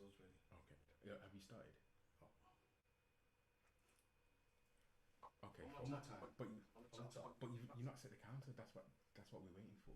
sauce ready. Okay. Yeah, have you started? Oh, okay. One more time. On top. But you've not set the counter. That's what we're waiting for.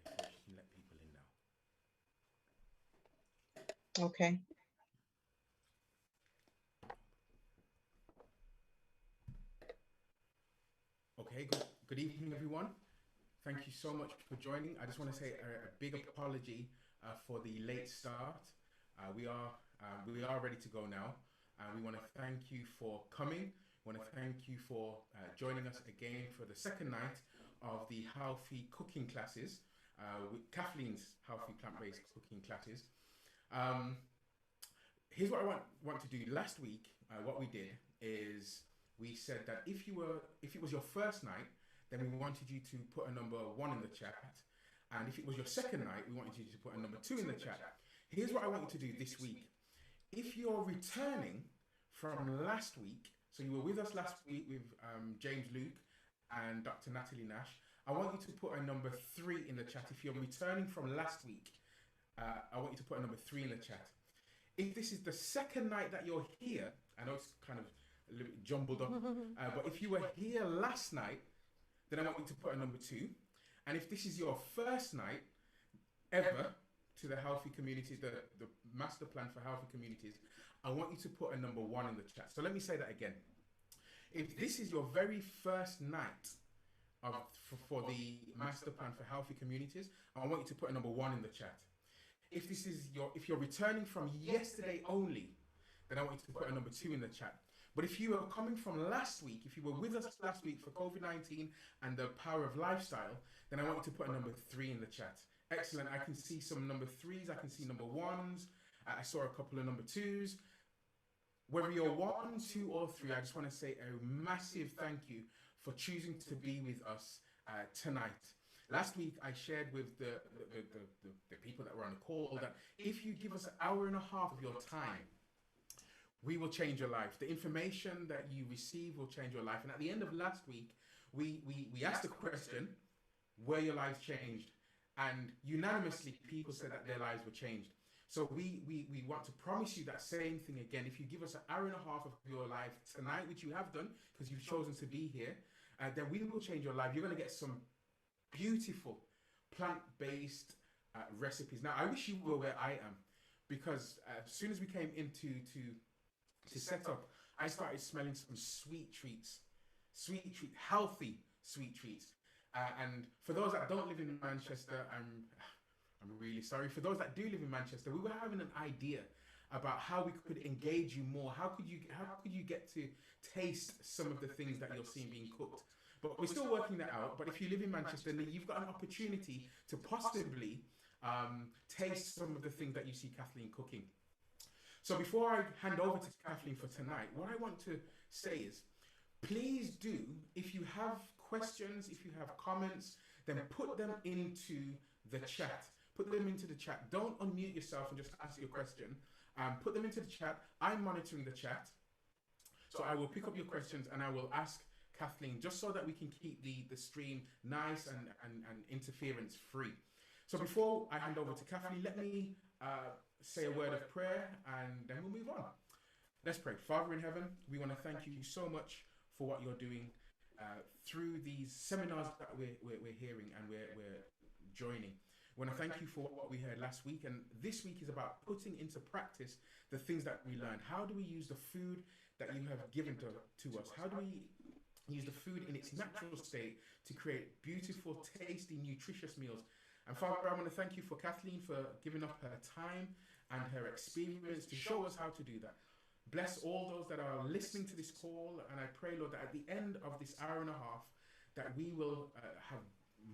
Okay, so you can let people in now. Okay. Okay. Good evening, everyone. Thank you so much for joining. I just want to say a big apology for the late start. We are ready to go now. We want to thank you for coming. We want to thank you for joining us again for the second night of the healthy cooking classes, with Kathleen'z healthy plant-based cooking classes. Um, Here's what I want to do. Last week, what we did is we said that if it was your first night, then we wanted you to put a number one in the chat, and if it was your second night, we wanted you to put a number two in the chat. Here's what I want you to do this week. If you're returning from last week, so you were with us last week with James Luke and Dr. Natalie Nash, I want you to put a number three in the chat. If you're returning from last week, I want you to put a number three in the chat. If this is the second night that you're here, I know it's kind of a little bit jumbled up, but if you were here last night, then I want you to put a number two. And if this is your first night ever to the healthy communities, the master plan for healthy communities, I want you to put a number one in the chat. So let me say that again. If this is your very first night for the master plan for healthy communities, I want you to put a number one in the chat. If you're returning from yesterday only, then I want you to put a number two in the chat. But if you are coming from last week, if you were with us last week for COVID-19 and the power of lifestyle, then I want you to put a number three in the chat. Excellent. I can see some number threes. I can see number ones. I saw a couple of number twos. Whether you're one, two, or three, I just want to say a massive thank you for choosing to be with us tonight. Last week, I shared with the people that were on the call that if you give us an hour and a half of your time, we will change your life. The information that you receive will change your life. And at the end of last week, we asked the question, were your lives changed? And unanimously, people said that their lives were changed. So we want to promise you that same thing again. If you give us an hour and a half of your life tonight, which you have done because you've chosen to be here, then we will change your life. You're going to get some beautiful plant-based recipes. Now, I wish you were where I am, because as soon as we came into to set up, I started smelling some healthy sweet treats. And for those that don't live in Manchester, I'm really sorry. For those that do live in Manchester, we were having an idea about how we could engage you more. How could you get to taste some of the things that you're seeing being cooked? But we're still working that out. But if you live in Manchester, then you've got an opportunity to possibly taste some of the things that you see Kathleen cooking. So before I hand over to Kathleen for tonight, what I want to say is, please do, if you have questions, if you have comments, then put them into the chat. put them into the chat. Don't unmute yourself and just ask your question. Put them into the chat. I'm monitoring the chat. So I will pick up your questions and I will ask Kathleen, just so that we can keep the stream nice and interference free. So before I hand over to Kathleen, let me say a word of prayer and then we'll move on. Let's pray. Father in heaven, we want to thank you so much for what you're doing through these seminars that we're hearing and we're joining. I want to thank you for what we heard last week, and this week is about putting into practice the things that we learned. How do we use the food that you have given to us? How do we use the food in its natural state to create beautiful, tasty, nutritious meals? And Father, I want to thank you for Kathleen for giving up her time and her experience to show us how to do that. Bless all those that are listening to this call, and I pray, Lord, that at the end of this hour and a half, that we will have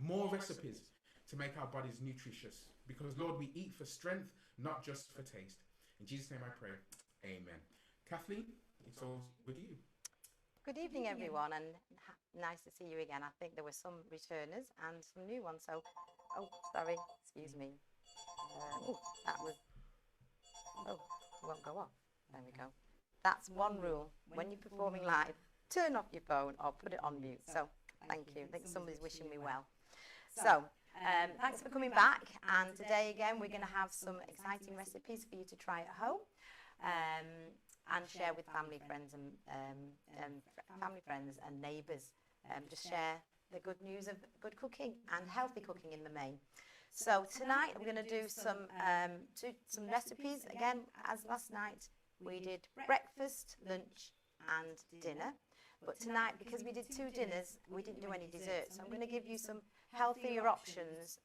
more recipes to make our bodies nutritious. Because, Lord, we eat for strength, not just for taste. In Jesus' name I pray. Amen. Kathleen, it's all with you. Good evening, everyone, and nice to see you again. I think there were some returners and some new ones. So, oh, sorry, excuse me. That was, it won't go off. There we go. That's one rule. When you're performing live, turn off your phone or put it on mute. So, thank you. I think somebody's wishing me well. So, thanks for coming back. And today, again, we're going to have some exciting recipes for you to try at home. And share with family, friends, and neighbours. Just share the good news of good cooking and healthy cooking in the main. So tonight I'm going to do some recipes. Again, as last night we did breakfast, lunch, and dinner. But tonight, because we did 2 dinners, we didn't do any desserts. So I'm going to give you some healthier options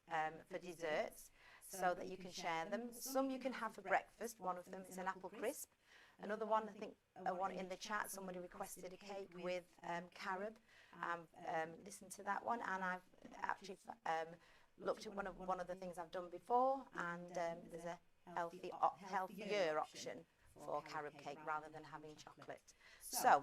for desserts so that you can share them. Some you can have for breakfast. One of them is an apple crisp. Another one, I think, one in the chat, somebody requested a cake with carob. Listened to that one, and I've actually looked at one of the things I've done before, and there's a healthier option for carob cake rather than having chocolate. So,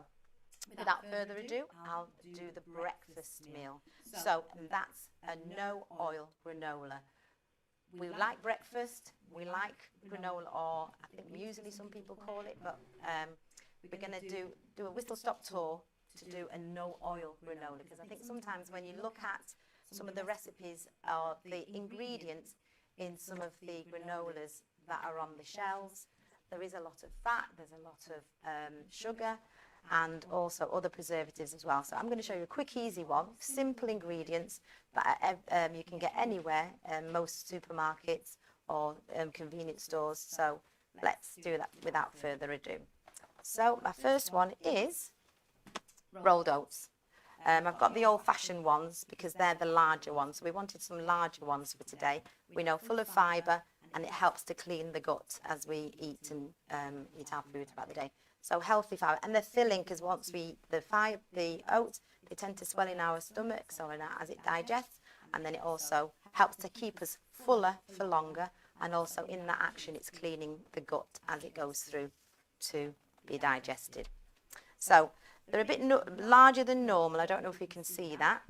without further ado, I'll do the breakfast meal. So, that's a no-oil granola. We like breakfast, we like granola, or I think muesli some people call it, but we're going to do a whistle-stop tour to do a no-oil granola, because I think sometimes when you look at some of the recipes or the ingredients in some of the granolas that are on the shelves, there is a lot of fat, there's a lot of sugar, and also other preservatives as well. So I'm going to show you a quick, easy one, simple ingredients that you can get anywhere, most supermarkets or convenience stores. So let's do that without further ado. So my first one is rolled oats. I've got the old-fashioned ones because they're the larger ones. So we wanted some larger ones for today. We know full of fibre, and it helps to clean the gut as we eat and eat our food throughout the day. So healthy fibre, and they're filling, because once we eat the oats, they tend to swell in our stomach, so as it digests, and then it also helps to keep us fuller for longer, and also in that action it's cleaning the gut as it goes through to be digested. So they're a bit larger than normal. I don't know if you can see that.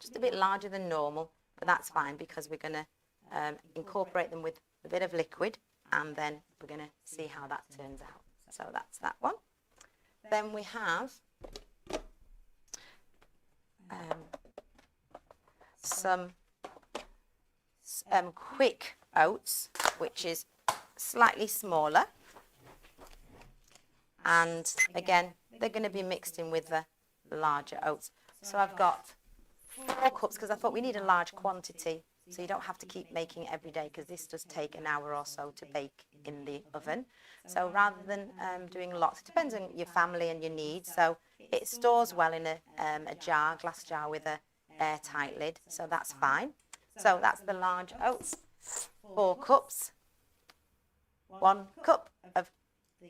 Just a bit larger than normal, but that's fine because we're going to incorporate them with a bit of liquid, and then we're going to see how that turns out. So that's that one. Then we have some quick oats, which is slightly smaller. And again, they're going to be mixed in with the larger oats. So I've got 4 cups because I thought we need a large quantity. So you don't have to keep making it every day, because this does take an hour or so to bake in the oven. So rather than doing lots, it depends on your family and your needs. So it stores well in a glass jar with a airtight lid. So that's fine. So that's the large oats. 4 cups. 1 cup of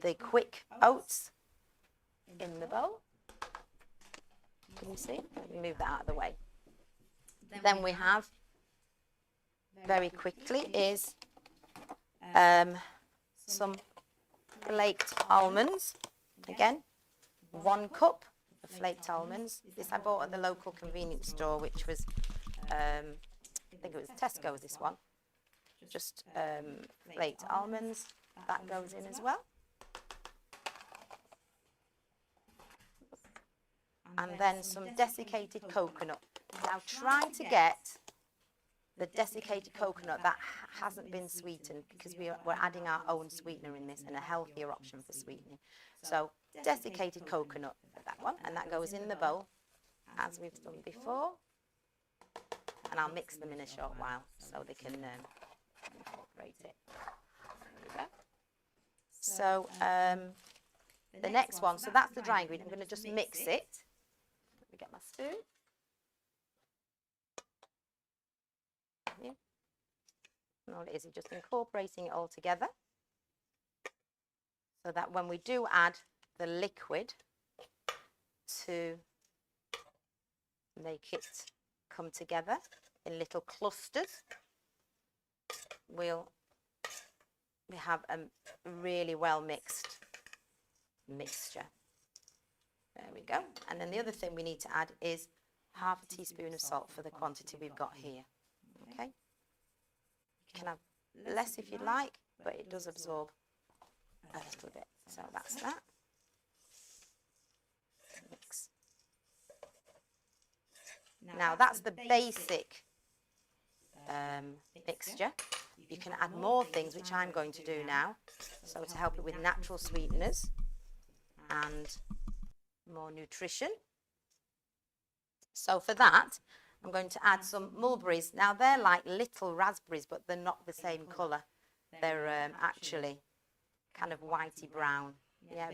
the quick oats in the bowl. Can you see? Let me move that out of the way. Then we have, very quickly, is some flaked almonds. Again, 1 cup of flaked almonds. This I bought at the local convenience store, which was, I think it was Tesco's, this one. just flaked almonds. That goes in as well. And then some desiccated coconut. Now try to get the desiccated coconut that hasn't been sweetened, because we're adding our own sweetener in this and a healthier option for sweetening. So desiccated coconut for that one, and that goes in the bowl as we've done before. And I'll mix them in a short while so they can incorporate it. There we go. So the next one, so that's the dry ingredient. I'm going to just mix it. Let me get my spoon. And all it is just incorporating it all together, so that when we do add the liquid to make it come together in little clusters, we have a really well mixed mixture. There we go. And then the other thing we need to add is half a teaspoon of salt for the quantity we've got here. Okay. You can have less if you like, but it does absorb a little bit. So that's that. Mix. Now that's the basic mixture. You can add more things, which I'm going to do now, so to help it with natural sweeteners and more nutrition. So for that, I'm going to add some mulberries. Now they're like little raspberries, but they're not the same colour. They're actually kind of whitey brown,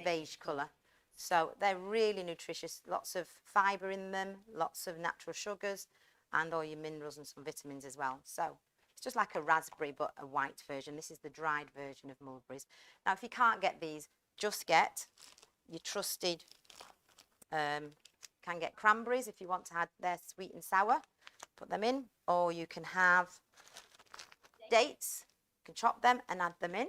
beige colour. So they're really nutritious, lots of fibre in them, lots of natural sugars, and all your minerals and some vitamins as well. So it's just like a raspberry, but a white version. This is the dried version of mulberries. Now if you can't get these, just get your trusted, can get cranberries if you want to add their sweet and sour, put them in, or you can have dates, you can chop them and add them in.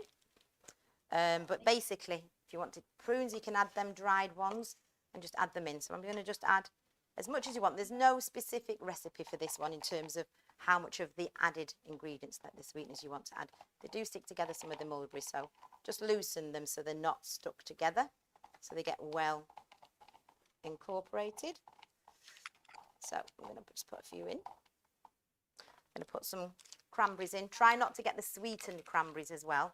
But basically, if you wanted prunes, you can add them dried ones and just add them in. So I'm going to just add as much as you want. There's no specific recipe for this one in terms of how much of the added ingredients, that the sweeteners you want to add. They do stick together, some of the mulberries, so just loosen them so they're not stuck together, so they get well incorporated. So I'm going to just put a few in. I'm going to put some cranberries in. Try not to get the sweetened cranberries as well,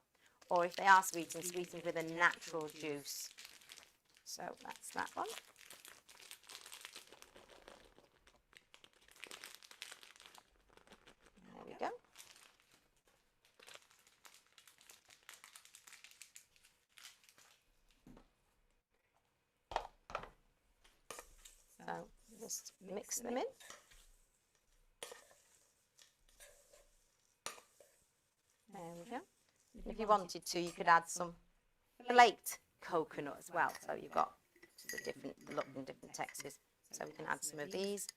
or if they are sweetened with a natural juice. So that's that one. There we go. So just mix them in. There we go. And if you wanted to, you could add some flaked coconut as well. So you've got the different look and different textures. So we can add some of these.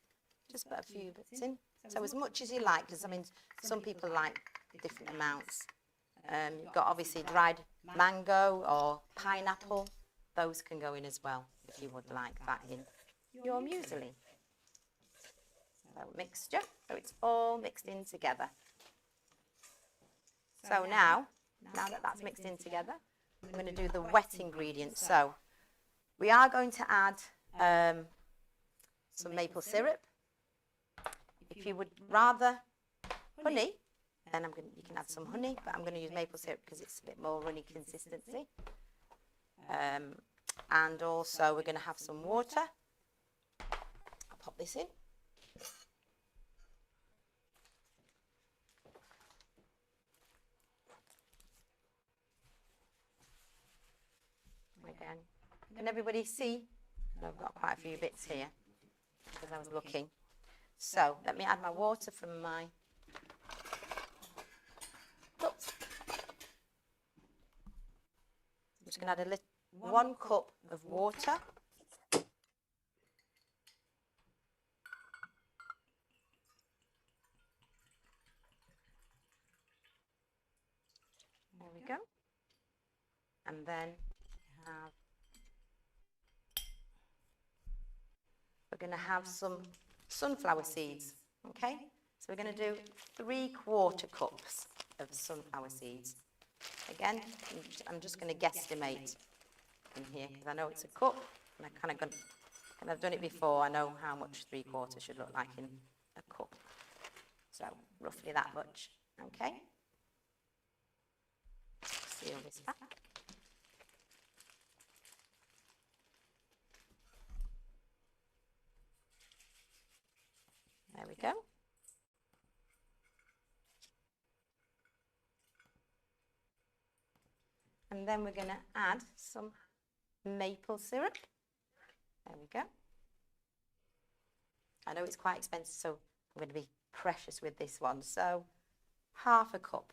Just put a few bits in. So as much as you like, because I mean, some people like different amounts. You've got obviously dried mango or pineapple. Those can go in as well if you would like that in your muesli. So mixture. So it's all mixed in together. So now that that's mixed in together, I'm going to do the wet ingredients. So we are going to add some maple syrup. If you would rather honey, then you can add some honey, but I'm going to use maple syrup because it's a bit more runny consistency. And also we're going to have some water. I'll pop this in. Again, can everybody see? I've got quite a few bits here because I was looking. So let me add my water from my cups. I'm just going to add 1 cup of water. There we go. And then we're going to have some sunflower seeds. Okay, so we're going to do 3/4 cups. of sunflower seeds. Again, I'm just going to guesstimate in here because I know it's a cup and and I've done it before. I know how much 3/4 should look like in a cup. So roughly that much. Okay. Seal this back. There we go. And then we're going to add some maple syrup. There we go. I know it's quite expensive, so I'm going to be precious with this one. So, 1/2 cup.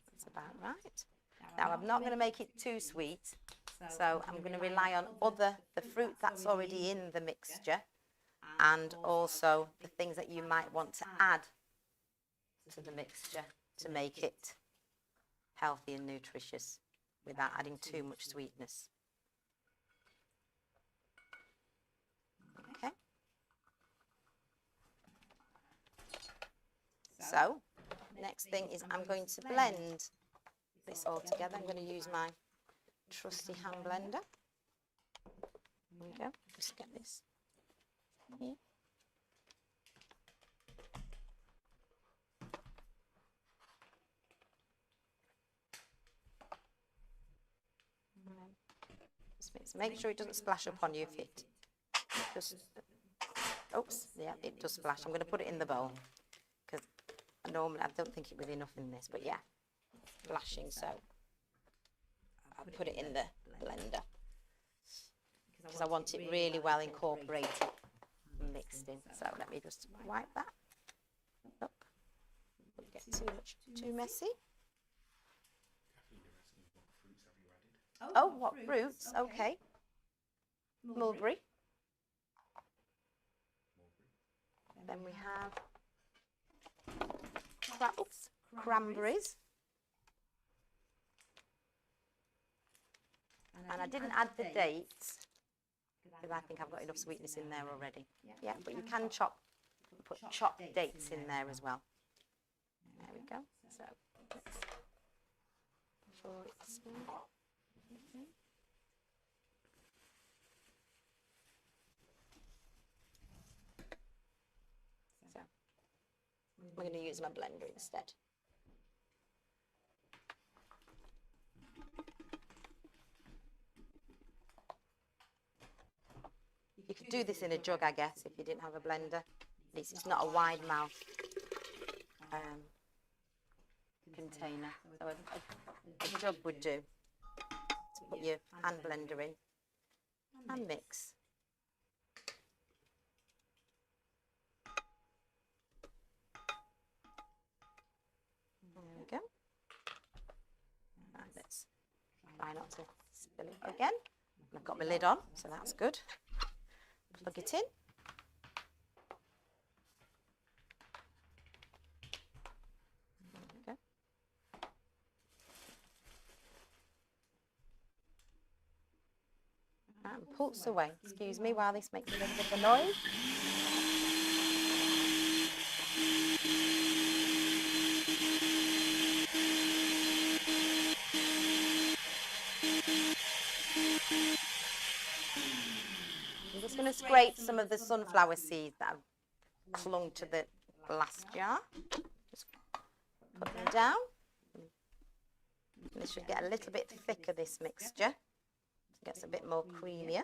That's about right. Now, I'm not going to make it too sweet, so I'm going to rely on the fruit that's already in the mixture, and also the things that you might want to add to the mixture to make it healthy and nutritious without adding too much sweetness. Okay. So, next thing is I'm going to blend this all together. I'm going to use my trusty hand blender. There we go. Just get this here. Just make sure it doesn't splash up on you if it just, oops, yeah, it does splash. I'm going to put it in the bowl because normally I don't think it was enough in this, but yeah, splashing, so I'll put it in the blender because I want it really well incorporated and mixed in. So let me just wipe that up. Don't get too messy. Oh, what fruits? Okay. Mulberry. Then we have cranberries. And I didn't add the dates because I think I've got enough sweetness in there already. Yeah, but you can put chopped dates in there as well. There we go. So let's pour it smooth. So we're going to use my blender instead. You could do this in a jug, I guess, if you didn't have a blender. At least it's not a wide mouth container. So a jug would do. To put your hand blender in and mix. There we go. Right, let's try not to spill it again. I've got my lid on, so that's good. Plug it in. There we go. And pulse away. Excuse me while this makes a little bit of noise. I'm just going to scrape some of the sunflower seeds that have clung to the glass jar. Just put them down. This should get a little bit thicker, this mixture. It gets a bit more creamier.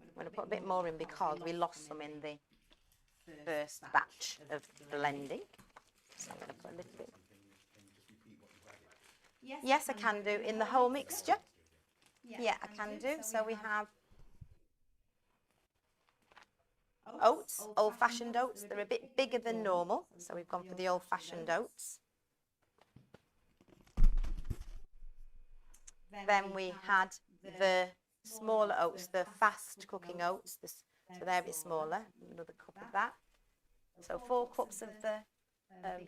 I'm going to put a bit more in because we lost some in the first batch of blending. So I'm going to put a little bit. Yes, I can do in the whole mixture. Yeah, I can do. So we have oats, old-fashioned oats. They're a bit bigger than normal, so we've gone for the old-fashioned oats. Then we had the smaller oats, the fast cooking oats. So they're a bit smaller. Another cup of that. So 4 cups of the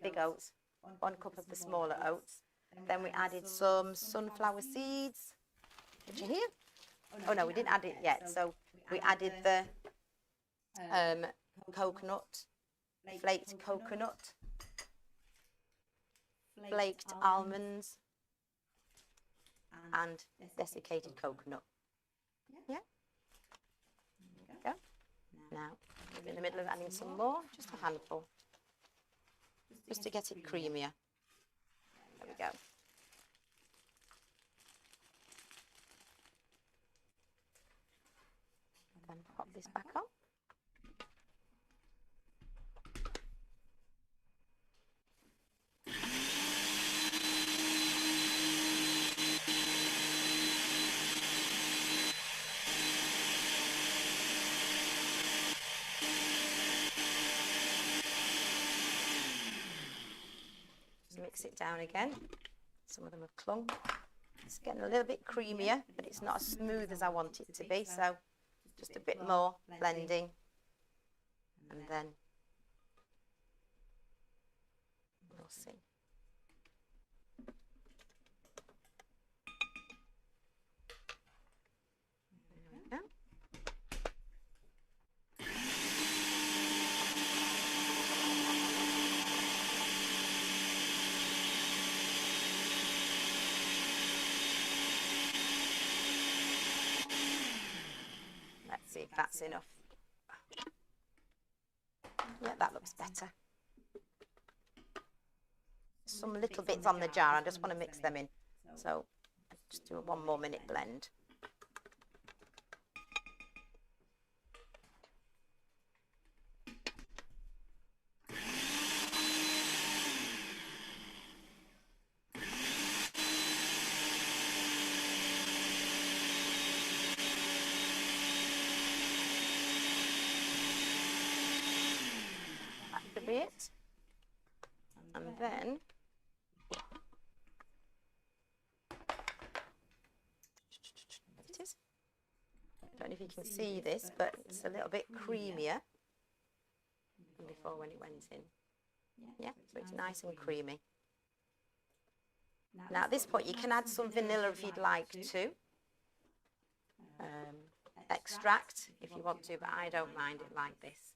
big oats, 1 cup of the smaller oats. Then we added some sunflower seeds, which are here. Oh no, we didn't add it yet. So we added the coconut, flaked coconut, flaked almonds, and desiccated coconut. Yeah. There we go. Now, we're in the middle of adding some more, just a handful, just to get it creamier. There we go. Then pop this back on. Mix it down again. Some of them have clung. It's getting a little bit creamier, but it's not as smooth as I want it to be. So just a bit more blending, and then we'll see. There we go. See if that's enough. Yeah, that looks better. Some little bits on the jar, I just want to mix them in. So just do a 1 more minute blend. It, and then it is. I don't know if you can see this, but it's a little bit creamier than before when it went in. Yeah, so it's nice and creamy. Now at this point you can add some vanilla if you'd like to. Extract if you want to, but I don't mind it like this.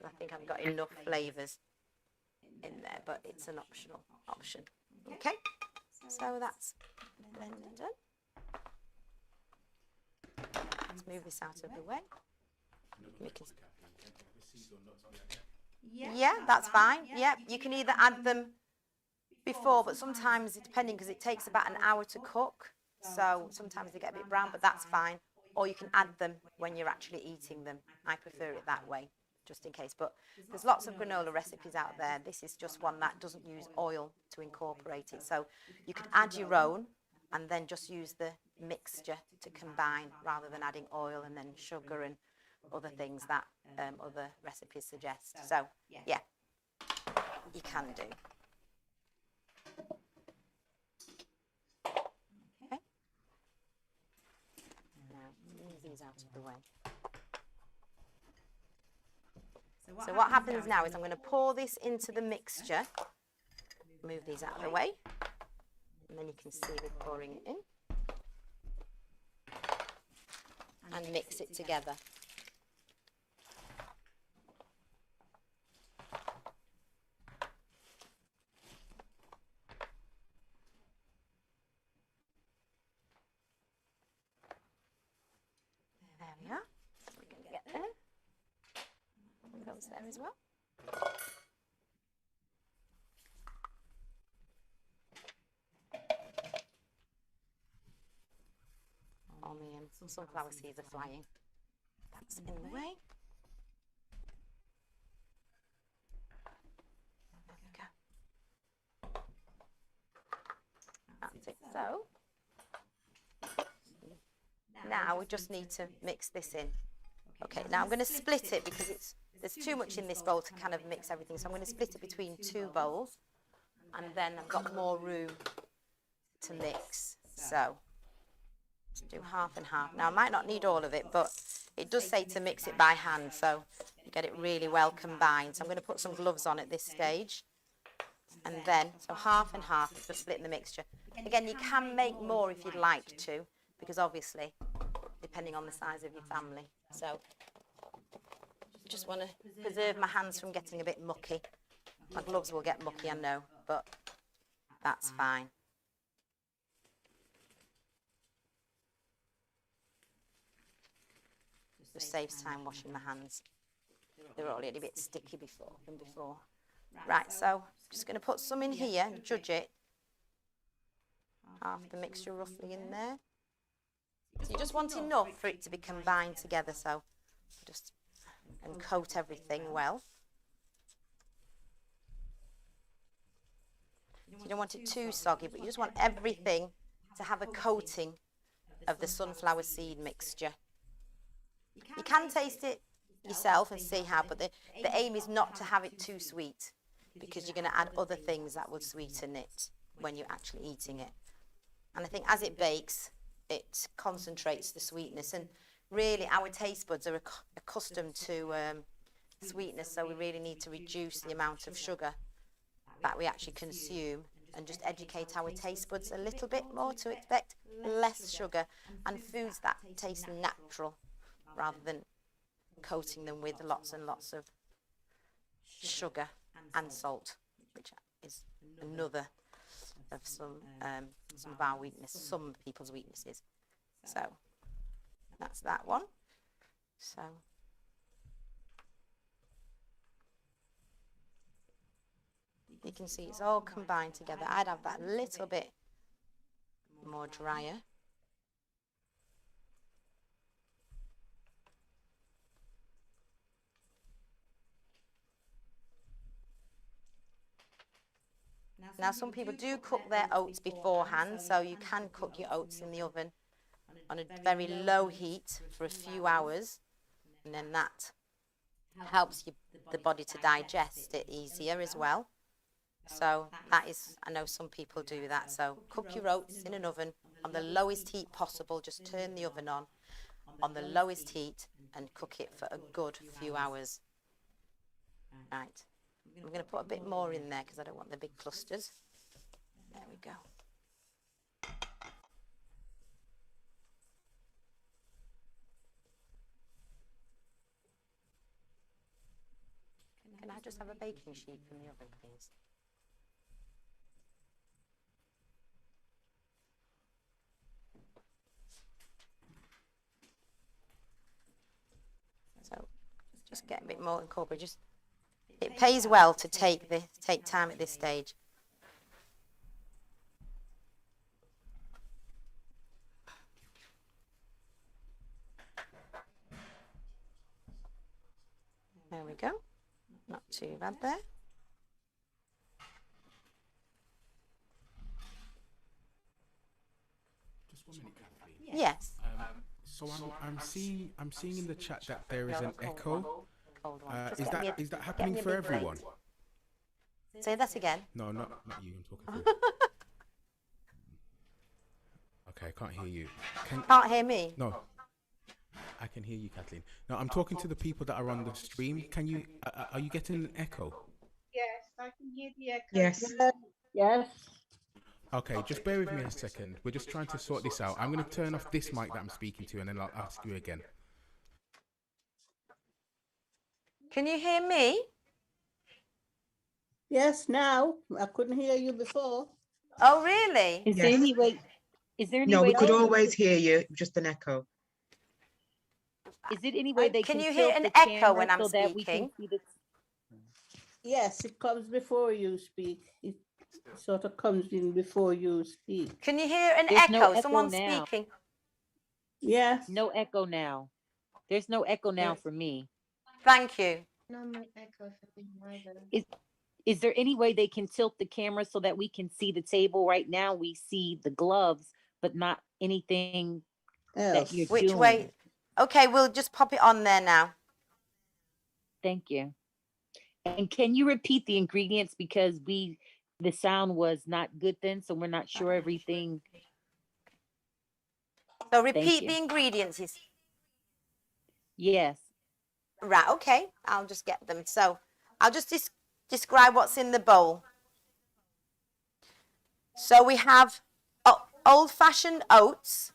I think I've got enough flavours in there, but it's an optional option. Okay, so that's blended done. Let's move this out of the way. We can... Yeah, that's fine. Yeah, you can either add them before, but sometimes, depending, because it takes about an hour to cook, so sometimes they get a bit brown, but that's fine. Or you can add them when you're actually eating them. I prefer it that way, just in case. But there's lots of granola recipes out there. This is just one that doesn't use oil to incorporate it. So you can add your own and then just use the mixture to combine rather than adding oil and then sugar and other things that other recipes suggest. So yeah, you can do. Okay. Now move these out of the way. So what happens now is I'm going to pour this into the mixture. Move these out of the way. And then you can see me pouring it in. And mix it together. There we are. We're going to get there. Goes there as well. All the sunflower seeds are flying. That's in the way. There we go. That's it. So now we just need to mix this in. Okay, now I'm going to split it because there's too much in this bowl to kind of mix everything. So I'm going to split it between 2 bowls, and then I've got more room to mix. So Do half and half. Now, I might not need all of it, but it does say to mix it by hand, so you get it really well combined. So I'm going to put some gloves on at this stage. And then, so half and half for splitting the mixture. Again, you can make more if you'd like to, because obviously, depending on the size of your family. So, just want to preserve my hands from getting a bit mucky. My gloves will get mucky, I know, but that's fine. Just saves time washing my hands. They were already a bit sticky before. Right, so just going to put some in here and judge it. Half the mixture roughly in there. So you just want enough for it to be combined together, so just and coat everything well. You don't want it too soggy, but you just want everything to have a coating of the sunflower seed mixture. You can taste it yourself and see how, but the aim is not to have it too sweet, because you're going to add other things that will sweeten it when you're actually eating it. And I think as it bakes, it concentrates the sweetness, and really our taste buds are accustomed to sweetness, so we really need to reduce the amount of sugar that we actually consume and just educate our taste buds a little bit more to expect less sugar and foods that taste natural rather than coating them with lots and lots of sugar and salt, which is another of some of our weakness, some people's weaknesses. So that's that one. So you can see it's all combined together. I'd have that a little bit more drier. Now some people do cook their oats beforehand, so you can cook your oats in the oven on a very low heat for a few hours, and then that helps the body to digest it easier as well. So that is, I know some people do that, so cook your oats in an oven on the lowest heat possible. Just turn the oven on the lowest heat and cook it for a good few hours. Right. I'm going to put a bit more in there because I don't want the big clusters. There we go. Can I just have a baking sheet from the oven, please? So just get a bit more incorporated. It pays well to take time at this stage. There we go. Not too bad there. Just 1 minute, Kathleen. Yes. So I'm seeing in the chat that there is an echo. Is that happening for everyone? Say that again. No, not you. I'm talking to. Okay, I can't hear you. Can't hear me? No. I can hear you, Kathleen. No, I'm talking to the people that are on the stream. Can you? Are you getting an echo? Yes, I can hear the echo. Yes. Yes. Okay, just bear with me a second. We're just trying to sort this out. I'm going to turn off this mic that I'm speaking to, and then I'll ask you again. Can you hear me? Yes, now. I couldn't hear you before. Oh, really? Is there any way? No, we could always hear you, just an echo. Is it any way they Can you hear an echo when I'm speaking? Yes, it comes before you speak. It sort of comes in before you speak. Can you hear an There's echo? no echo Someone's now. speaking. Yes. No echo now. There's no echo now for me. Thank you. No more echo for me either. Is there any way they can tilt the camera so that we can see the table? Right now we see the gloves, but not anything that you're Which doing. way? Okay, we'll just pop it on there now. Thank you. And can you repeat the ingredients, because the sound was not good then, so we're not sure everything. So Thank repeat you. the ingredients. Yes. Right, okay. I'll just get them. So I'll just describe what's in the bowl. So we have old-fashioned oats.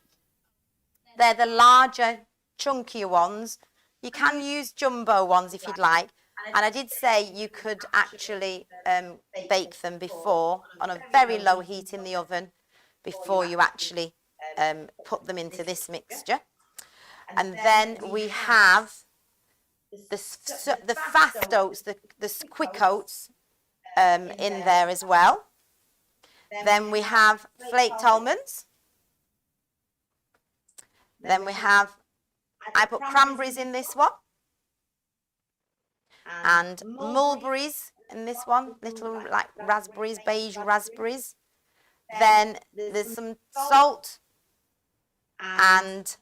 They're the larger, chunkier ones. You can use jumbo ones if you'd like. And I did say you could actually bake them before on a very low heat in the oven before you actually put them into this mixture. And then we have the fast oats, the quick oats in there as well. Then we have flaked almonds. Then we have, I put cranberries in this one. And mulberries in this one, little like raspberries, beige raspberries. Then there's some salt and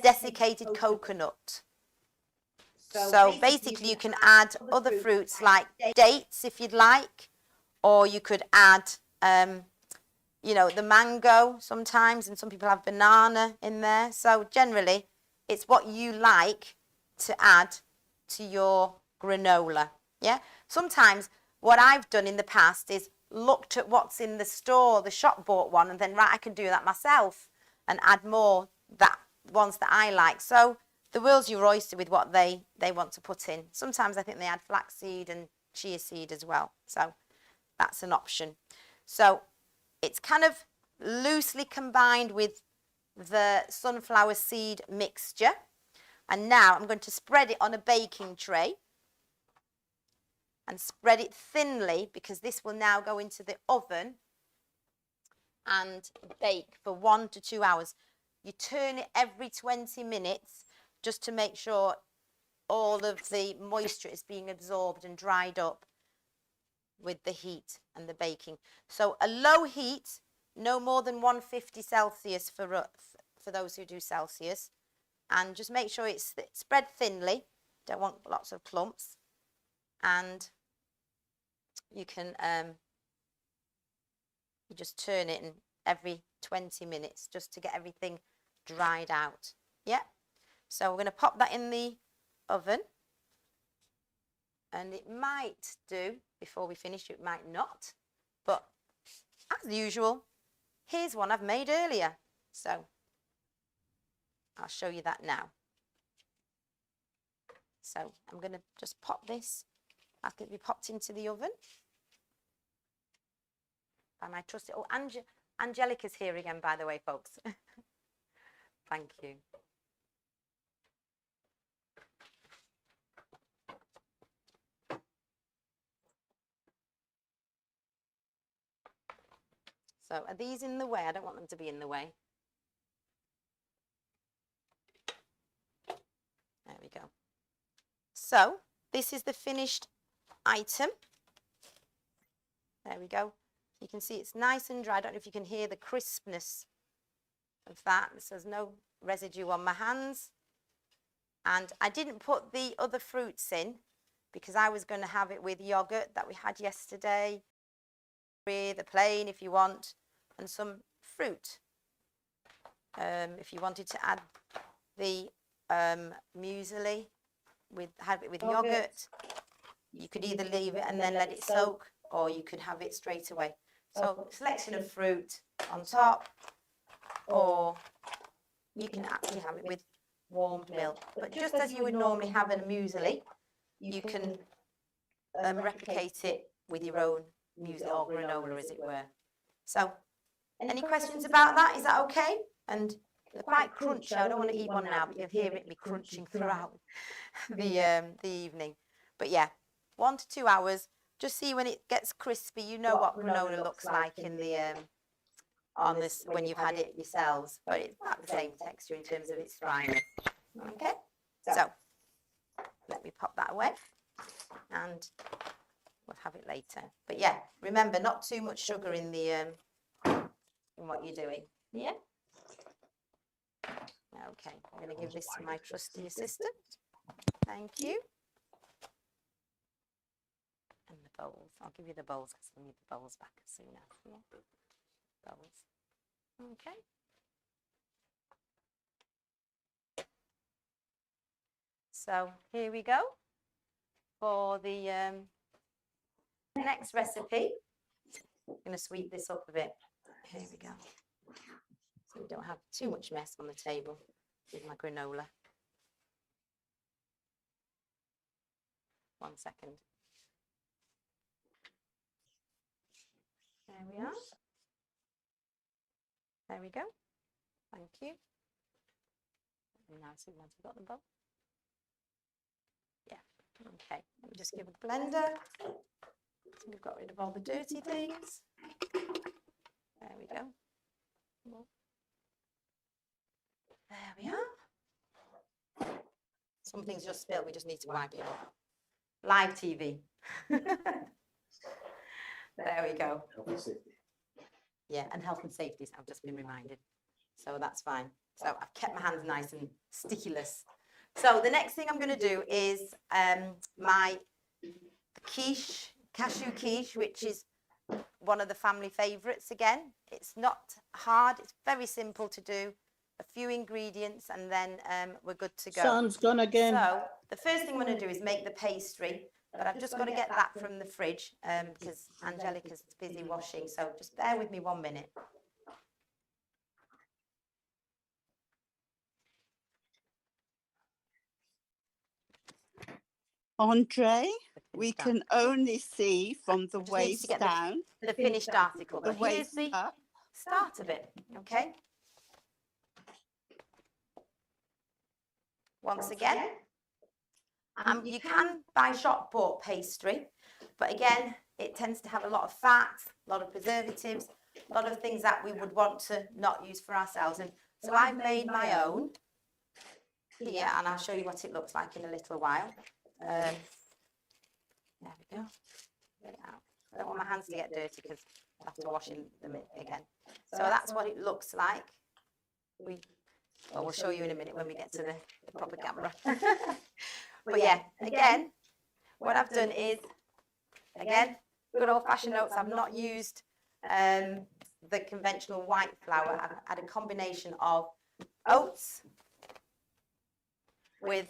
desiccated coconut. So basically you can add other fruits like dates if you'd like, or you could add, you know, the mango sometimes, and some people have banana in there. So generally it's what you like to add to your granola. Yeah. Sometimes what I've done in the past is looked at what's in the store, the shop bought one, and then right, I can do that myself and add more that ones that I like. So the world's your oyster with what they want to put in. Sometimes I think they add flaxseed and chia seed as well. So that's an option. So it's kind of loosely combined with the sunflower seed mixture. And now I'm going to spread it on a baking tray and spread it thinly, because this will now go into the oven and bake for 1 to 2 hours. You turn it every 20 minutes just to make sure all of the moisture is being absorbed and dried up with the heat and the baking. So a low heat, no more than 150 Celsius for those who do Celsius. And just make sure it's spread thinly. Don't want lots of clumps. And you can you just turn it in every 20 minutes just to get everything dried out. Yeah. So we're going to pop that in the oven. And it might do before we finish, it might not. But as usual, here's one I've made earlier. So I'll show you that now. So I'm going to just pop this. That's going to be popped into the oven by my trusty. Oh, Angelica's here again, by the way, folks. Thank you. So are these in the way? I don't want them to be in the way. There we go. So this is the finished item. There we go. You can see it's nice and dry. I don't know if you can hear the crispness of that. There's no residue on my hands. And I didn't put the other fruits in because I was going to have it with yogurt that we had yesterday, with a plain if you want, and some fruit. If you wanted to add the muesli, have it with yogurt, you could either leave it and then let it soak, or you could have it straight away. So selection of fruit on top, or you can actually have it with warmed milk. But just as you would normally have a muesli, you can replicate it with your own muesli or granola, as it were. So any questions about that? Is that okay? And they're quite crunchy. I don't want to eat one now, but you'll hear it be crunching throughout the evening. But yeah, 1 to 2 hours. Just see when it gets crispy. You know what granola looks like in the on this when you've had it yourselves. But it's about the same texture in terms of its dryness. Okay. So let me pop that away, and we'll have it later. But yeah, remember, not too much sugar in the in what you're doing. Yeah. Okay, I'm going to give this to my trusty assistant. Thank you. And the bowls. I'll give you the bowls because we need the bowls back as soon as. Yeah. Bowls. Okay. So here we go for the next recipe. I'm going to sweep this up a bit. Here we go. So we don't have too much mess on the table with my granola. 1 second. There we are. There we go. Thank you. And now, so once we've got the bowl. Yeah. Okay. Let me just give it a blender. So we've got rid of all the dirty things. There we go. There we are. Something's just spilled. We just need to wipe it off. Live TV. There we go. Health and safety. Yeah, and health and safety, I've just been reminded. So that's fine. So I've kept my hands nice and sticky-less. So the next thing I'm going to do is my quiche, cashew quiche, which is one of the family favourites again. It's not hard. It's very simple to do. A few ingredients and then we're good to go. Sun's gone again. So the first thing I'm going to do is make the pastry. But I've just got to get that from the fridge because Angelica's busy washing. So just bear with me 1 minute. Andre, we can only see from the Just needs to waist get down, the finished article. the But here's waist the up. start of it, okay? Once again, you can buy shop bought pastry, but again, it tends to have a lot of fat, a lot of preservatives, a lot of things that we would want to not use for ourselves. And so I've made my own here, and I'll show you what it looks like in a little while. There we go. Get it out. I don't want my hands to get dirty because I'll have to wash them again. So that's what it looks like. We'll show you in a minute when we get to the proper camera. But yeah, again, what I've done is, again, good old-fashioned oats. I've not used the conventional white flour. I've had a combination of oats with,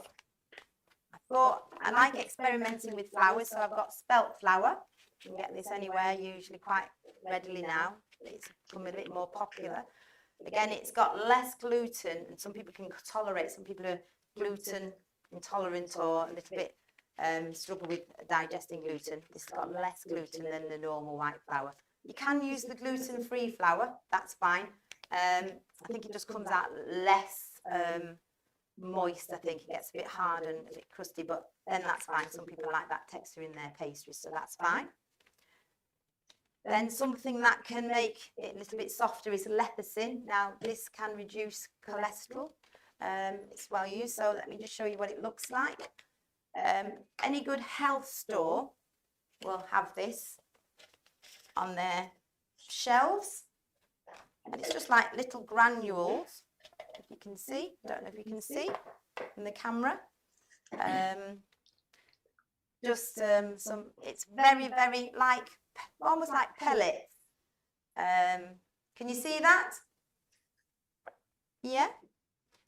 I thought, I like experimenting with flours, so I've got spelt flour. You can get this anywhere, usually quite readily now. It's become a bit more popular. Again, it's got less gluten, and some people can tolerate. Some people are gluten intolerant or a little bit struggle with digesting gluten. This has got less gluten than the normal white flour. You can use the gluten-free flour, that's fine. I think it just comes out less moist. I think it gets a bit hard and a bit crusty, but then that's fine. Some people like that texture in their pastries, so that's fine. Then something that can make it a little bit softer is lecithin. Now, this can reduce cholesterol. It's well used, so let me just show you what it looks like. Any good health store will have this on their shelves, and it's just like little granules, if you can see. I don't know if you can see in the camera. It's very, very like, almost like pellets. Can you see that? Yeah?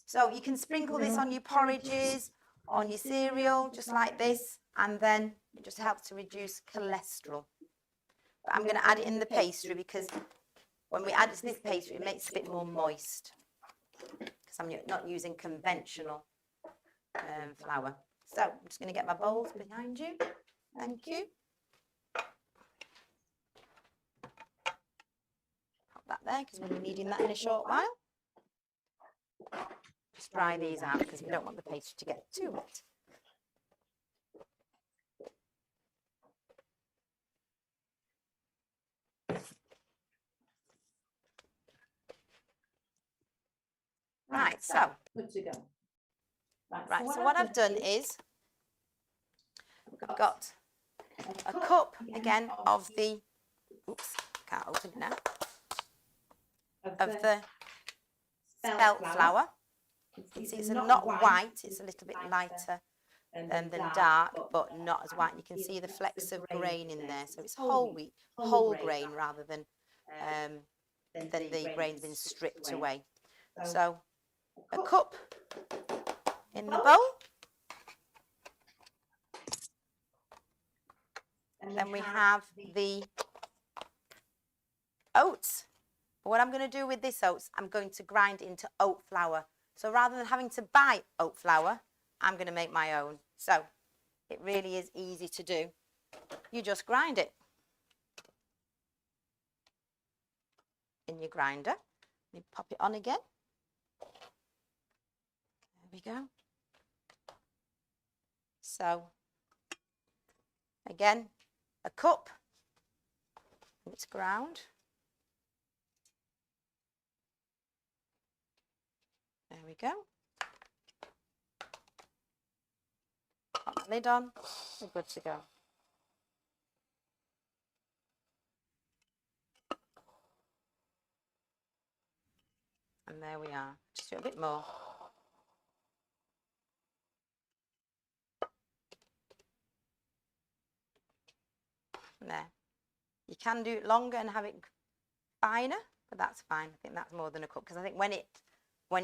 So you can sprinkle this on your porridges, on your cereal, just like this, and then it just helps to reduce cholesterol. But I'm going to add it in the pastry because when we add this pastry, it makes it a bit more moist because I'm not using conventional flour. So I'm just going to get my bowls behind you. Thank you. Pop that there because we'll be needing that in a short while. Just dry these out because we don't want the pastry to get too wet. Right, so Good to go. right, so what I've done is I've got a cup again of the, oops, can't open it now, of the spelt flour. You see it's not white, it's a little bit lighter than dark, but not as white. You can see the flecks of grain in there, so it's whole wheat, whole grain rather than the grain's been stripped away. So a cup in the bowl. Then we have the oats. But what I'm going to do with this oats, I'm going to grind into oat flour. So rather than having to buy oat flour, I'm going to make my own. So it really is easy to do. You just grind it in your grinder. You pop it on again. There we go. So again, a cup, and it's ground. There we go. Pop the lid on, we're good to go. And there we are. Just do a bit more. And there. You can do it longer and have it finer, but that's fine. I think that's more than a cup, because I think when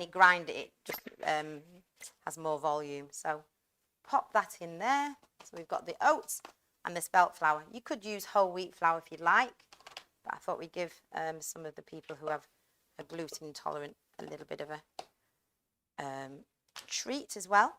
you grind it, it just has more volume. So pop that in there. So we've got the oats and the spelt flour. You could use whole wheat flour if you'd like, but I thought we'd give some of the people who have a gluten intolerant a little bit of a treat as well.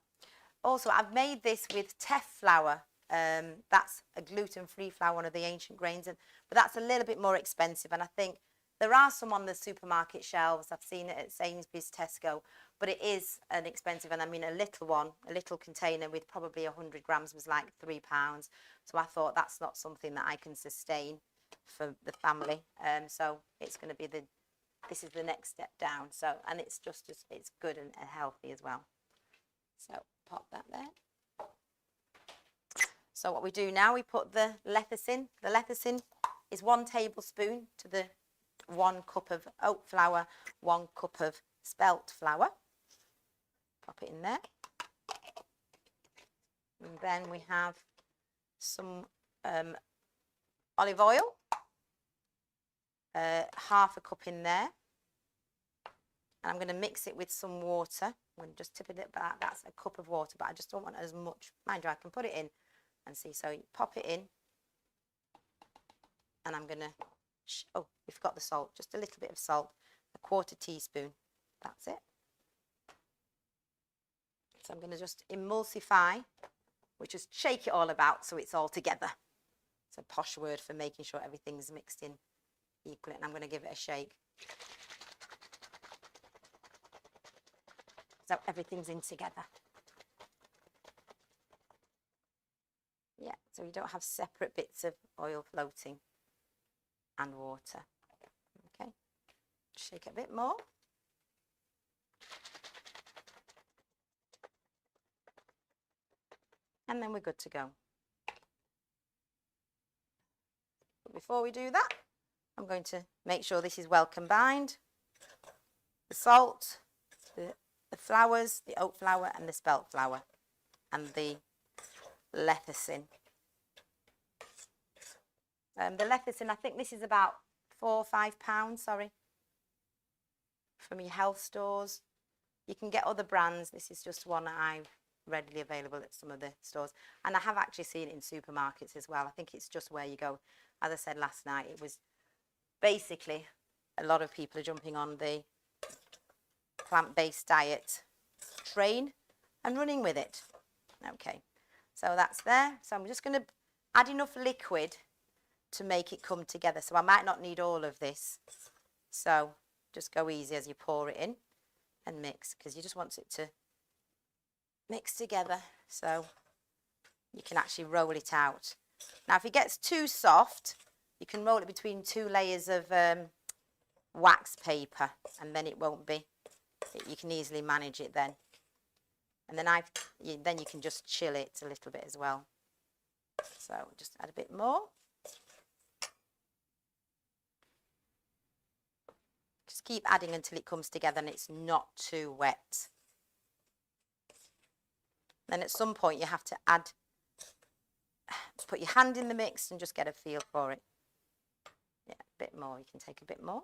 Also, I've made this with teff flour. That's a gluten-free flour, one of the ancient grains, but that's a little bit more expensive, and I think there are some on the supermarket shelves. I've seen it at Sainsbury's, Tesco, but it is an expensive, and I mean a little container with probably 100 grams was like £3. So I thought that's not something that I can sustain for the family. So it's going to be this is the next step down. So, and it's it's good and healthy as well. So pop that there. So what we do now, we put the lecithin. The lecithin is 1 tablespoon to the 1 cup of oat flour, 1 cup of spelt flour. Pop it in there. And then we have some olive oil, half a cup in there. And I'm going to mix it with some water. I'm going to just tip it back. That's a cup of water, but I just don't want as much. Mind you, I can put it in and see. So you pop it in. And I'm going to, oh, we forgot the salt. Just a little bit of salt, 1/4 teaspoon. That's it. So I'm going to just emulsify, which is shake it all about so it's all together. It's a posh word for making sure everything's mixed in equally. And I'm going to give it a shake. So everything's in together. Yeah, so you don't have separate bits of oil floating and water. Okay, shake it a bit more. And then we're good to go. But before we do that, I'm going to make sure this is well combined. The salt, the flours, the oat flour and the spelt flour and the lecithin. The lecithin, I think this is about £4 or £5, sorry, from your health stores. You can get other brands. This is just one that I've readily available at some of the stores, and I have actually seen it in supermarkets as well. I think it's just where you go. As I said last night, it was basically a lot of people are jumping on the plant-based diet train and running with it. Okay, so that's there. So I'm just going to add enough liquid to make it come together. So I might not need all of this. So just go easy as you pour it in and mix, because you just want it to mix together so you can actually roll it out. Now if it gets too soft, you can roll it between 2 layers of wax paper, and then it won't be, you can easily manage it then. And then then you can just chill it a little bit as well. So just add a bit more. Just keep adding until it comes together and it's not too wet. Then at some point you have to put your hand in the mix and just get a feel for it. Yeah, a bit more. You can take a bit more,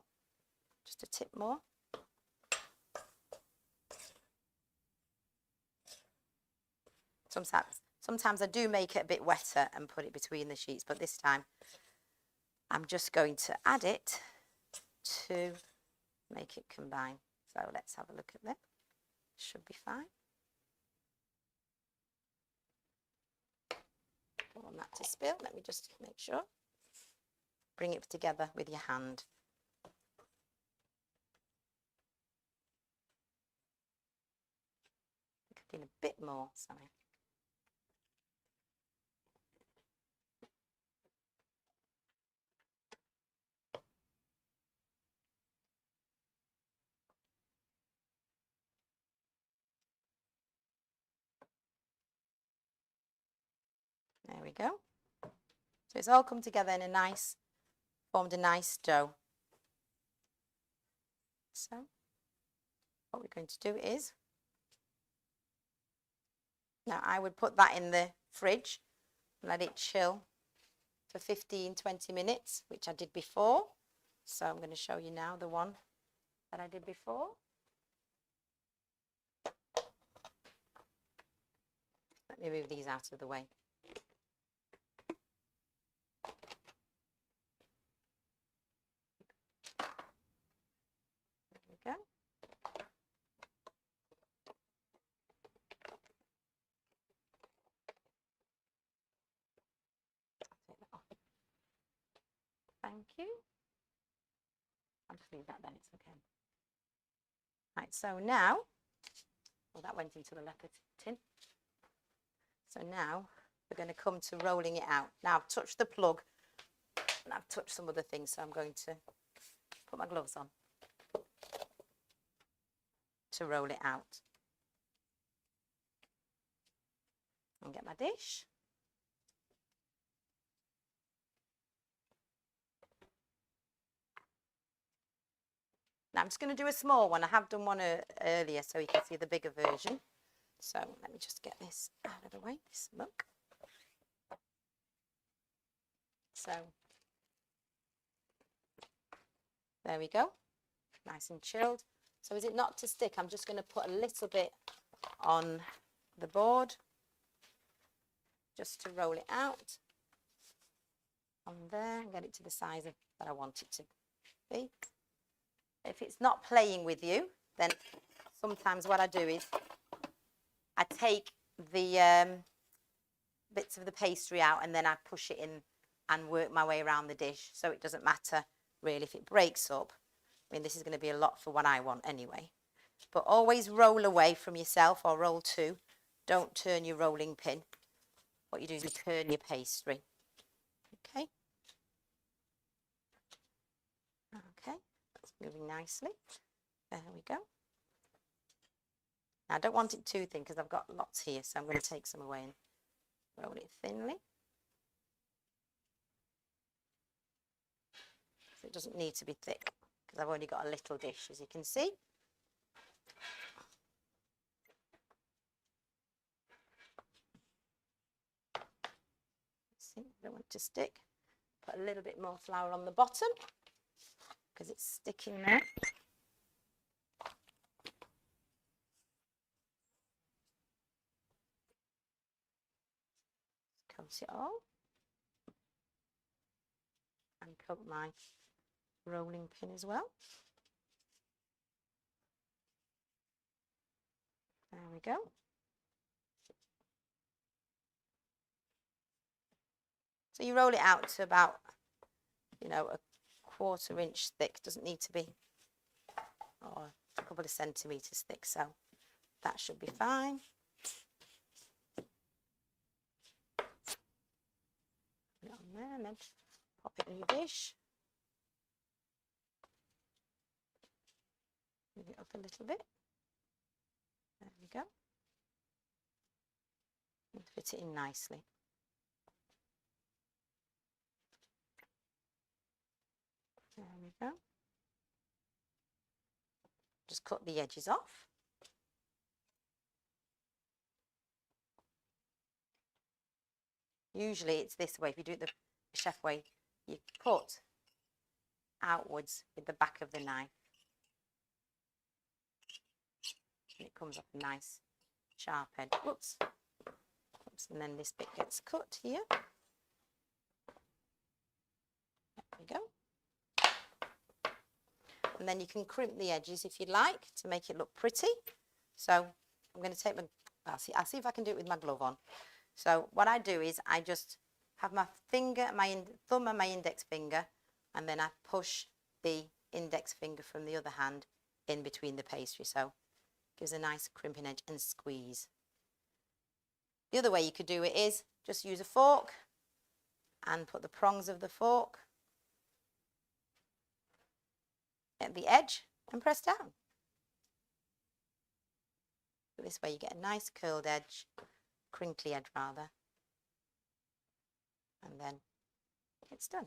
just a tip more. Sometimes I do make it a bit wetter and put it between the sheets, but this time I'm just going to add it to make it combine. So let's have a look at that. Should be fine. Don't want that to spill. Let me just make sure. Bring it together with your hand. Could do a bit more, sorry. There we go. So it's all come together in a nice, formed a nice dough. So what we're going to do is, now I would put that in the fridge, let it chill for 15-20 minutes, which I did before. So I'm going to show you now the one that I did before. Let me move these out of the way. There we go. Take that off. Thank you. I'll just leave that then, it's okay. Right, so now, well, that went into the leopard tin. So now we're going to come to rolling it out. Now I've touched the plug and I've touched some other things, so I'm going to put my gloves on to roll it out. And get my dish. Now I'm just going to do a small one. I have done one earlier so you can see the bigger version. So let me just get this out of the way, this mug. So there we go, nice and chilled. So is it not to stick? I'm just going to put a little bit on the board just to roll it out on there and get it to the size that I want it to be. If it's not playing with you, then sometimes what I do is I take the bits of the pastry out and then I push it in and work my way around the dish, so it doesn't matter really if it breaks up. I mean, this is going to be a lot for what I want anyway. But always roll away from yourself, or roll to. Don't turn your rolling pin. What you do is you turn your pastry. Okay. Okay, that's moving nicely. There we go. Now, I don't want it too thin because I've got lots here, so I'm going to take some away and roll it thinly. So it doesn't need to be thick because I've only got a little dish, as you can see. See, I don't want it to stick. Put a little bit more flour on the bottom because it's sticking there. Coat it all and coat my rolling pin as well. There we go. So you roll it out to about, you know, a 1/4 inch thick. Doesn't need to be, or a couple of centimetres thick, so that should be fine. Put it on there and then pop it in your dish. Move it up a little bit. There we go. And fit it in nicely. There we go. Just cut the edges off. Usually it's this way. If you do it the chef way, you cut outwards with the back of the knife. And it comes off a nice sharp edge. Whoops. Put Oops, and then this bit gets cut here. There we go. And then you can crimp the edges if you'd like to make it look pretty. So I'm going to take my, I'll see if I can do it with my glove on. So what I do is I just have my finger, my thumb and my index finger, and then I push the index finger from the other hand in between the pastry. So gives a nice crimping edge and squeeze. The other way you could do it is just use a fork and put the prongs of the fork at the edge and press down. This way you get a nice curled edge, crinkly edge rather, and then it's done.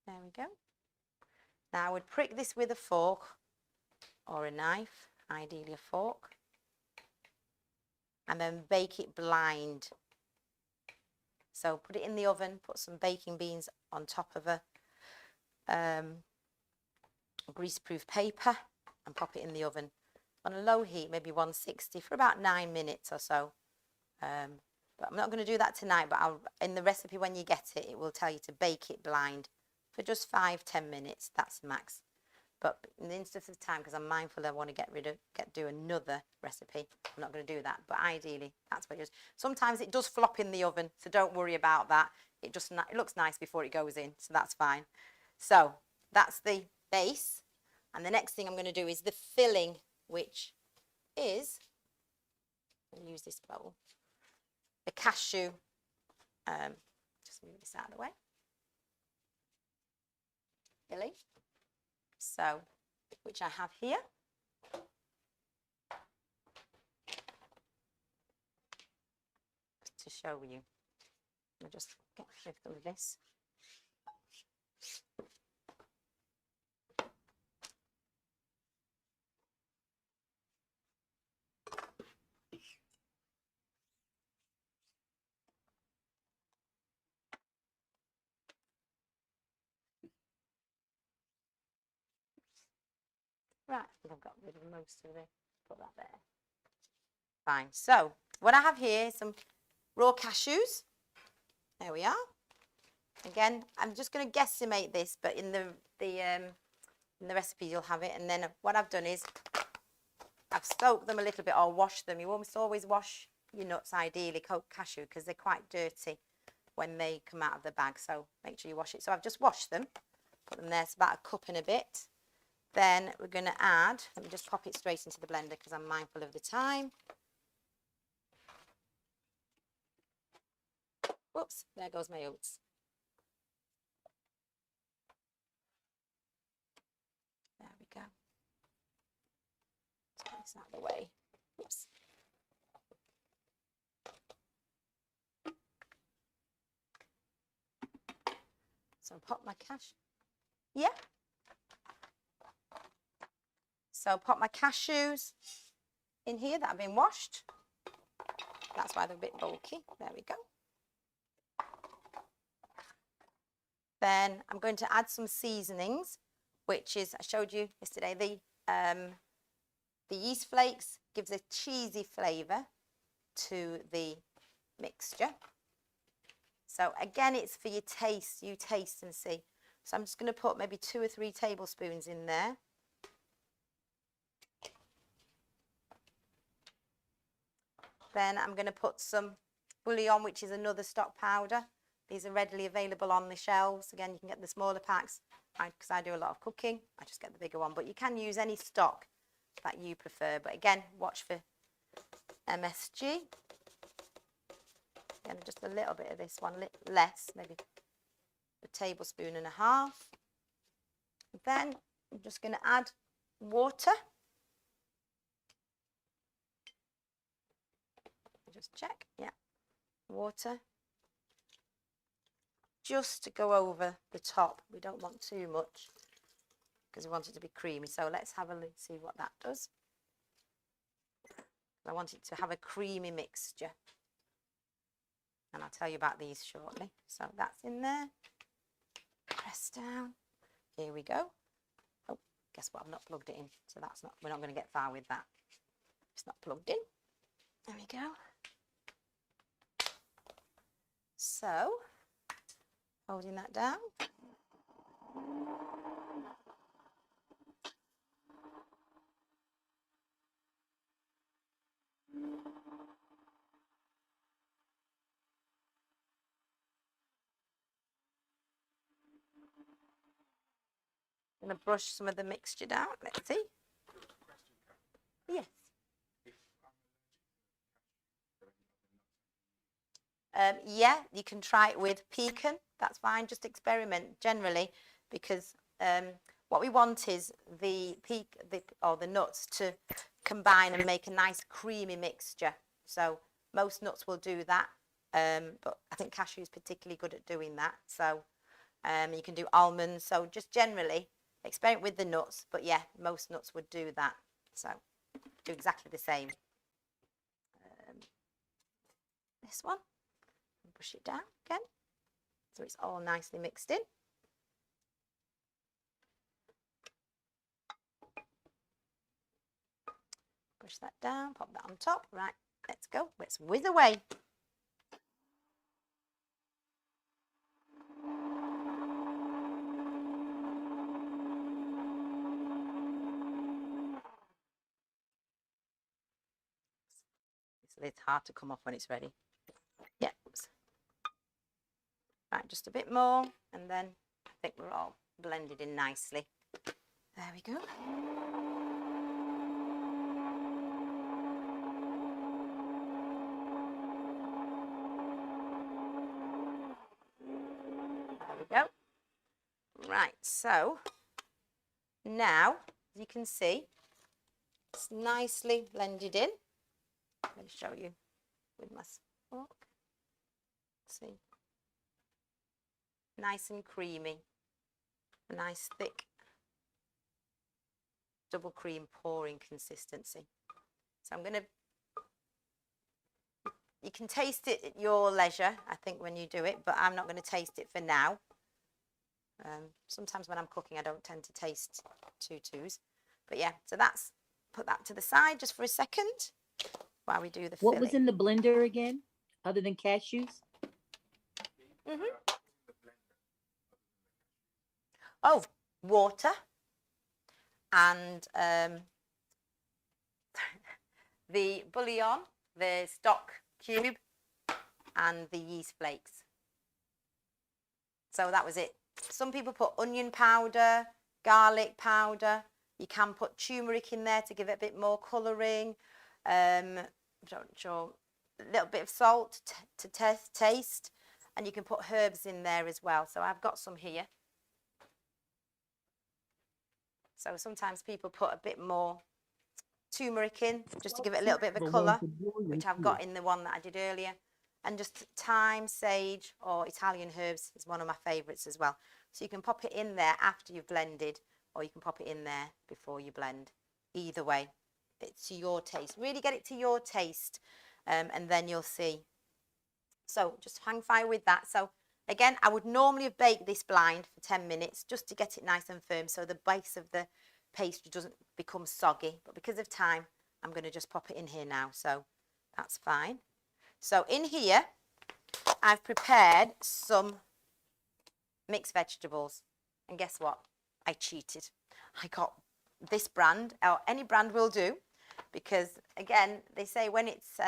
There we go. Now I would prick this with a fork or a knife, ideally a fork, and then bake it blind. So put it in the oven, put some baking beans on top of a greaseproof paper and pop it in the oven on a low heat, maybe 160 for about 9 minutes or so. But I'm not going to do that tonight, but in the recipe when you get it, it will tell you to bake it blind for just 5-10 minutes. That's max. But in the instance of time, because I'm mindful I want to do another recipe, I'm not going to do that. But ideally, that's what it is. Sometimes it does flop in the oven, so don't worry about that. It looks nice before it goes in, so that's fine. So that's the base. And the next thing I'm going to do is the filling, which is, I'll use this bowl, the cashew, just move this out of the way, filling. So, which I have here. Just to show you. I'll just get rid of this. Right, I think I've got rid of most of it. Put that there. Fine. So, what I have here is some raw cashews. There we are. Again, I'm just going to guesstimate this, but in the recipe you'll have it. And then what I've done is I've soaked them a little bit or washed them. You almost always wash your nuts, ideally, cashew, because they're quite dirty when they come out of the bag. So make sure you wash it. So I've just washed them, put them there. It's about a cup and a bit. Then we're going to add, let me just pop it straight into the blender because I'm mindful of the time. Whoops, there goes my oats. There we go. Let's get this out of the way. Whoops. So pop my cash. Yeah. So pop my cashews in here that have been washed. That's why they're a bit bulky. There we go. Then I'm going to add some seasonings, which is, I showed you yesterday, the yeast flakes gives a cheesy flavour to the mixture. So again, it's for your taste, you taste and see. So I'm just going to put maybe 2 or 3 tablespoons in there. Then I'm going to put some bouillon, which is another stock powder. These are readily available on the shelves. Again, you can get the smaller packs. Because I do a lot of cooking, I just get the bigger one. But you can use any stock that you prefer. But again, watch for MSG. Again, just a little bit of this one, less, maybe a tablespoon and a half. Then I'm just going to add water. Just check, yeah, water. Just to go over the top. We don't want too much because we want it to be creamy. So let's have a look, see what that does. I want it to have a creamy mixture. And I'll tell you about these shortly. So that's in there. Press down. Here we go. Oh, guess what? I've not plugged it in. So we're not going to get far with that. It's not plugged in. There we go. So, holding that down. I'm going to brush some of the mixture down. Let's see. Yes. Yeah, you can try it with pecan. That's fine. Just experiment generally, because what we want is the nuts to combine and make a nice creamy mixture. So most nuts will do that, but I think cashew is particularly good at doing that. So you can do almonds. So just generally experiment with the nuts. But yeah, most nuts would do that. So do exactly the same. This one. Push it down again so it's all nicely mixed in. Push that down, pop that on top. Right, let's go. Let's whiz away. It's hard to come off when it's ready. Yeah. Right, just a bit more, and then I think we're all blended in nicely. There we go. There we go. Right, so now, as you can see, it's nicely blended in. I'm going to show you with my fork. Let's see. Nice and creamy. A nice thick double cream pouring consistency. So I'm going to, you can taste it at your leisure, I think, when you do it, but I'm not going to taste it for now. Sometimes when I'm cooking, I don't tend to taste tutus. But yeah, so that's, put that to the side just for a second while we do the filling. What was in the blender again, other than cashews? Oh, water and the bouillon, the stock cube, and the yeast flakes. So that was it. Some people put onion powder, garlic powder. You can put turmeric in there to give it a bit more colouring. I'm not sure. A little bit of salt to taste. And you can put herbs in there as well. So I've got some here. So sometimes people put a bit more turmeric in, just to give it a little bit of a colour, which I've got in the one that I did earlier. And just thyme, sage, or Italian herbs is one of my favourites as well. So you can pop it in there after you've blended, or you can pop it in there before you blend. Either way, it's to your taste. Really get it to your taste, and then you'll see. So just hang fire with that. So again, I would normally have baked this blind for 10 minutes just to get it nice and firm so the base of the pastry doesn't become soggy. But because of time, I'm going to just pop it in here now. So that's fine. So in here, I've prepared some mixed vegetables. And guess what? I cheated. I got this brand, or any brand will do, because again, they say when it's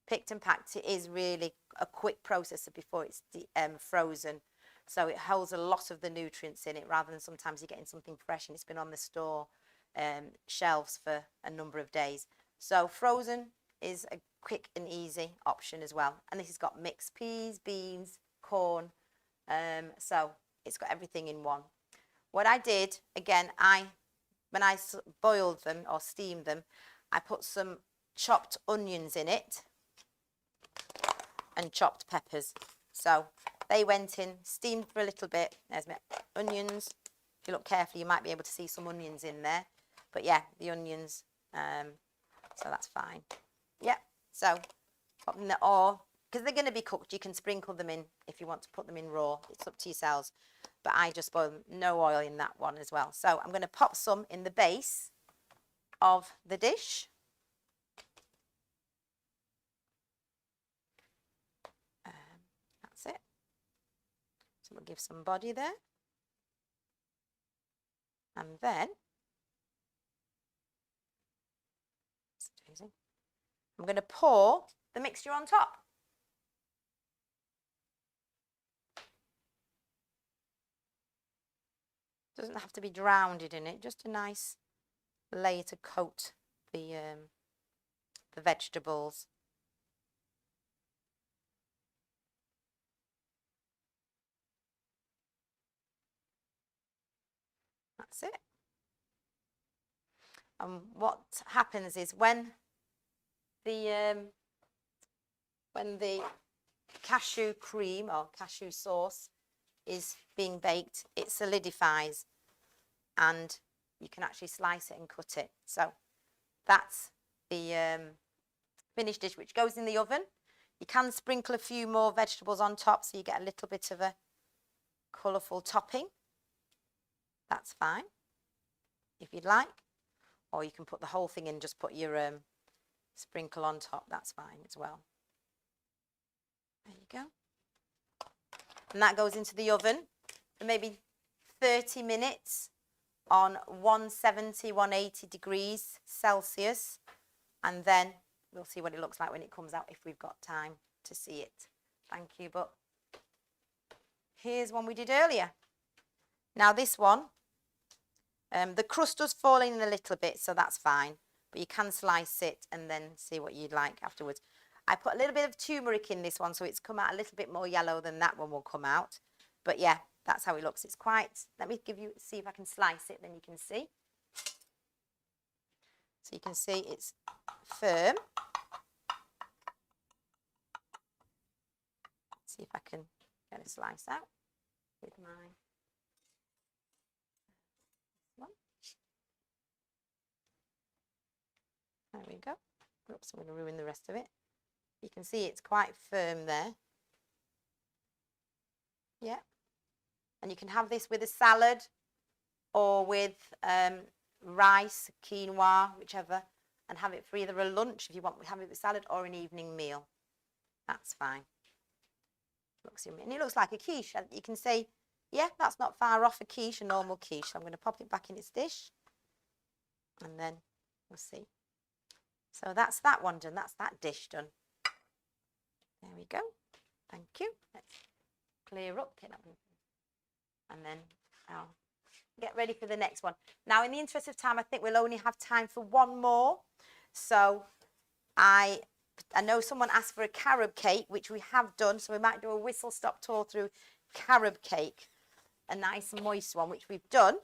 picked and packed, it is really a quick process before it's frozen. So it holds a lot of the nutrients in it, rather than sometimes you're getting something fresh and it's been on the store shelves for a number of days. So frozen is a quick and easy option as well. And this has got mixed peas, beans, corn. So it's got everything in one. What I did, again, when I boiled them or steamed them, I put some chopped onions in it and chopped peppers. So they went in, steamed for a little bit. There's my onions. If you look carefully, you might be able to see some onions in there. But yeah, the onions, so that's fine. Yeah, so pop them there, or because they're going to be cooked, you can sprinkle them in if you want to put them in raw. It's up to yourselves. But I just boil them, no oil in that one as well. So I'm going to pop some in the base of the dish. we'll give some body there. And then, I'm going to pour the mixture on top. Doesn't have to be drowned in it, just a nice layer to coat the vegetables. That's it. And what happens is when the cashew cream or cashew sauce is being baked, it solidifies and you can actually slice it and cut it. So that's the finished dish, which goes in the oven. You can sprinkle a few more vegetables on top so you get a little bit of a colourful topping. That's fine if you'd like, or you can put the whole thing in, just put your sprinkle on top. That's fine as well. There you go. And that goes into the oven for maybe 30 minutes on 170, 180 degrees Celsius. And then we'll see what it looks like when it comes out, if we've got time to see it. Thank you. But here's one we did earlier. Now this one, the crust does fall in a little bit, so that's fine. But you can slice it and then see what you'd like afterwards. I put a little bit of turmeric in this one, so it's come out a little bit more yellow than that one will come out. But yeah, that's how it looks. It's quite, let me see if I can slice it, then you can see. So you can see it's firm. See if I can get a slice out with my one. There we go. Oops, I'm going to ruin the rest of it. You can see it's quite firm there. Yeah. And you can have this with a salad or with rice, quinoa, whichever, and have it for either a lunch if you want to have it with salad or an evening meal. That's fine. Looks yummy. And it looks like a quiche. You can say, yeah, that's not far off a quiche, a normal quiche. So I'm going to pop it back in its dish and then we'll see. So that's that one done. That's that dish done. There we go. Thank you. Let's clear up. And then I'll get ready for the next one. Now, in the interest of time, I think we'll only have time for one more. So I know someone asked for a carob cake, which we have done. So we might do a whistle-stop tour through carob cake, a nice moist one, which we've done.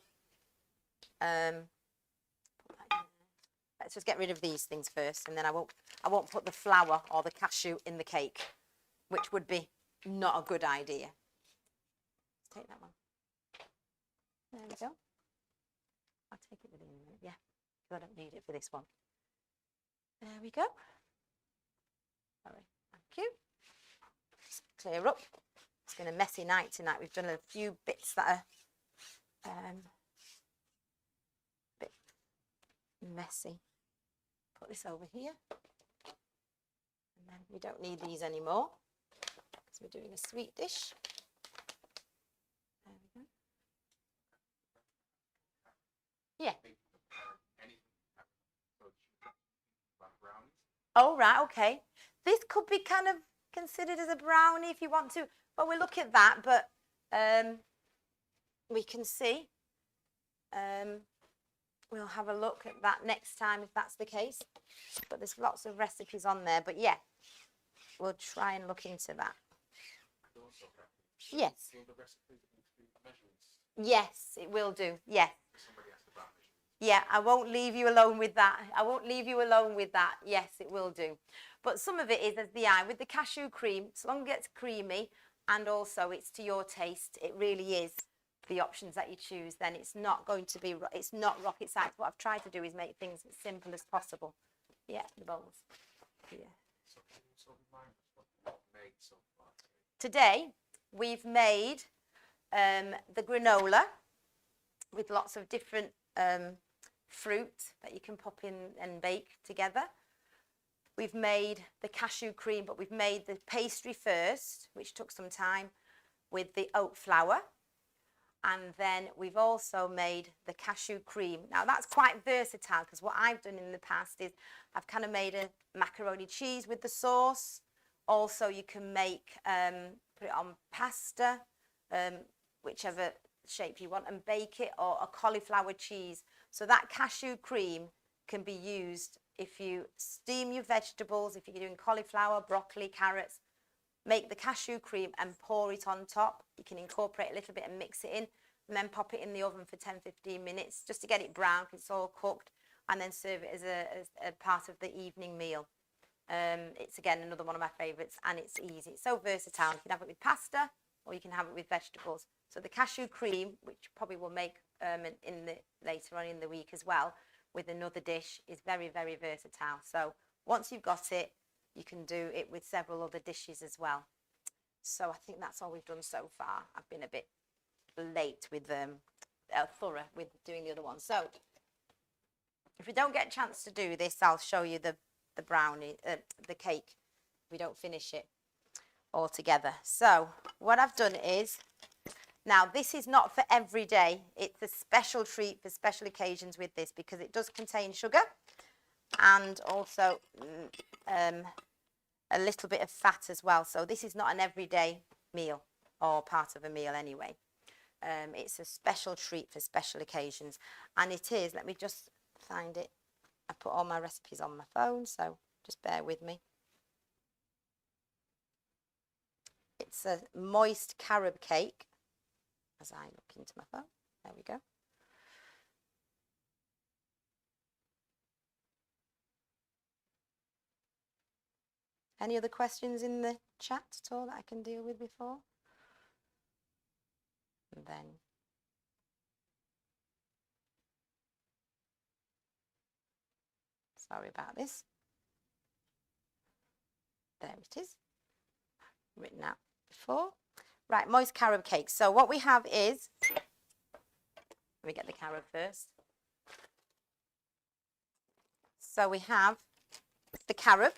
Let's just get rid of these things first, and then I won't put the flour or the cashew in the cake, which would be not a good idea. Let's take that one. There we go. I'll take it within a minute, yeah, because I don't need it for this one. There we go. All right, thank you. Just clear up. It's been a messy night tonight. We've done a few bits that are bit messy. Put this over here. And then we don't need these anymore because we're doing a sweet dish. There we go. Yeah. Oh, right, okay. This could be kind of considered as a brownie if you want to. But we'll look at that. But we can see. We'll have a look at that next time if that's the case. But there's lots of recipes on there. But yeah, we'll try and look into that. Yes. Yes, it will do. Yes. Yeah, I won't leave you alone with that. I won't leave you alone with that. Yes, it will do. But some of it is as the eye with the cashew cream. So long as it gets creamy and also it's to your taste, it really is the options that you choose. Then it's not going to be, it's not rocket science. What I've tried to do is make things as simple as possible. Yeah, the bowls. Yeah. Today we've made the granola with lots of different fruit that you can pop in and bake together. We've made the cashew cream, but we've made the pastry first, which took some time. with the oat flour. And then we've also made the cashew cream. Now that's quite versatile because what I've done in the past is I've kind of made a macaroni cheese with the sauce. Also you can make, put it on pasta, whichever shape you want, and bake it, or a cauliflower cheese. So that cashew cream can be used if you steam your vegetables, if you're doing cauliflower, broccoli, carrots, make the cashew cream and pour it on top. You can incorporate a little bit and mix it in, and then pop it in the oven for 10-15 minutes just to get it brown because it's all cooked, and then serve it as a part of the evening meal. It's again another one of my favourites, and it's easy. It's so versatile. You can have it with pasta or you can have it with vegetables. So the cashew cream, which probably will make later on in the week as well with another dish, is very, very versatile. So once you've got it, you can do it with several other dishes as well. So I think that's all we've done so far. I've been a bit late with thorough with doing the other one. So if we don't get a chance to do this, I'll show you the brownie, the cake. We don't finish it all together. So what I've done is, now this is not for every day. It's a special treat for special occasions with this because it does contain sugar and also a little bit of fat as well. So this is not an everyday meal or part of a meal anyway. It's a special treat for special occasions, and it is, let me just find it. I put all my recipes on my phone, so just bear with me. It's a moist carob cake, as I look into my phone. There we go. Any other questions in the chat at all that I can deal with before? And then sorry about this. There it is. Written out before. Right, moist carob cake. So what we have is, let me get the carob first. So we have the carob,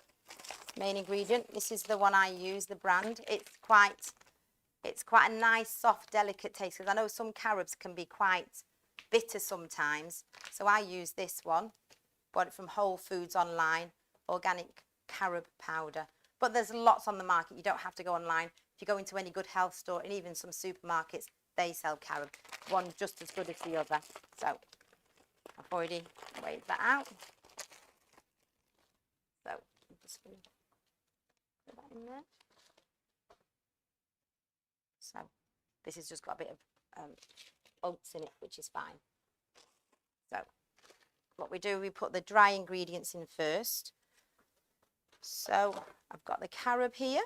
main ingredient. This is the one I use, the brand. It's quite a nice, soft, delicate taste, because I know some carobs can be quite bitter sometimes. So I use this one. Bought it from Whole Foods online, organic carob powder. But there's lots on the market. You don't have to go online. If you go into any good health store and even some supermarkets, they sell carob. One just as good as the other. So I've already weighed that out. So I'm just going to put that in there. So this has just got a bit of oats in it, which is fine. So what we do, we put the dry ingredients in first. So I've got the carob here.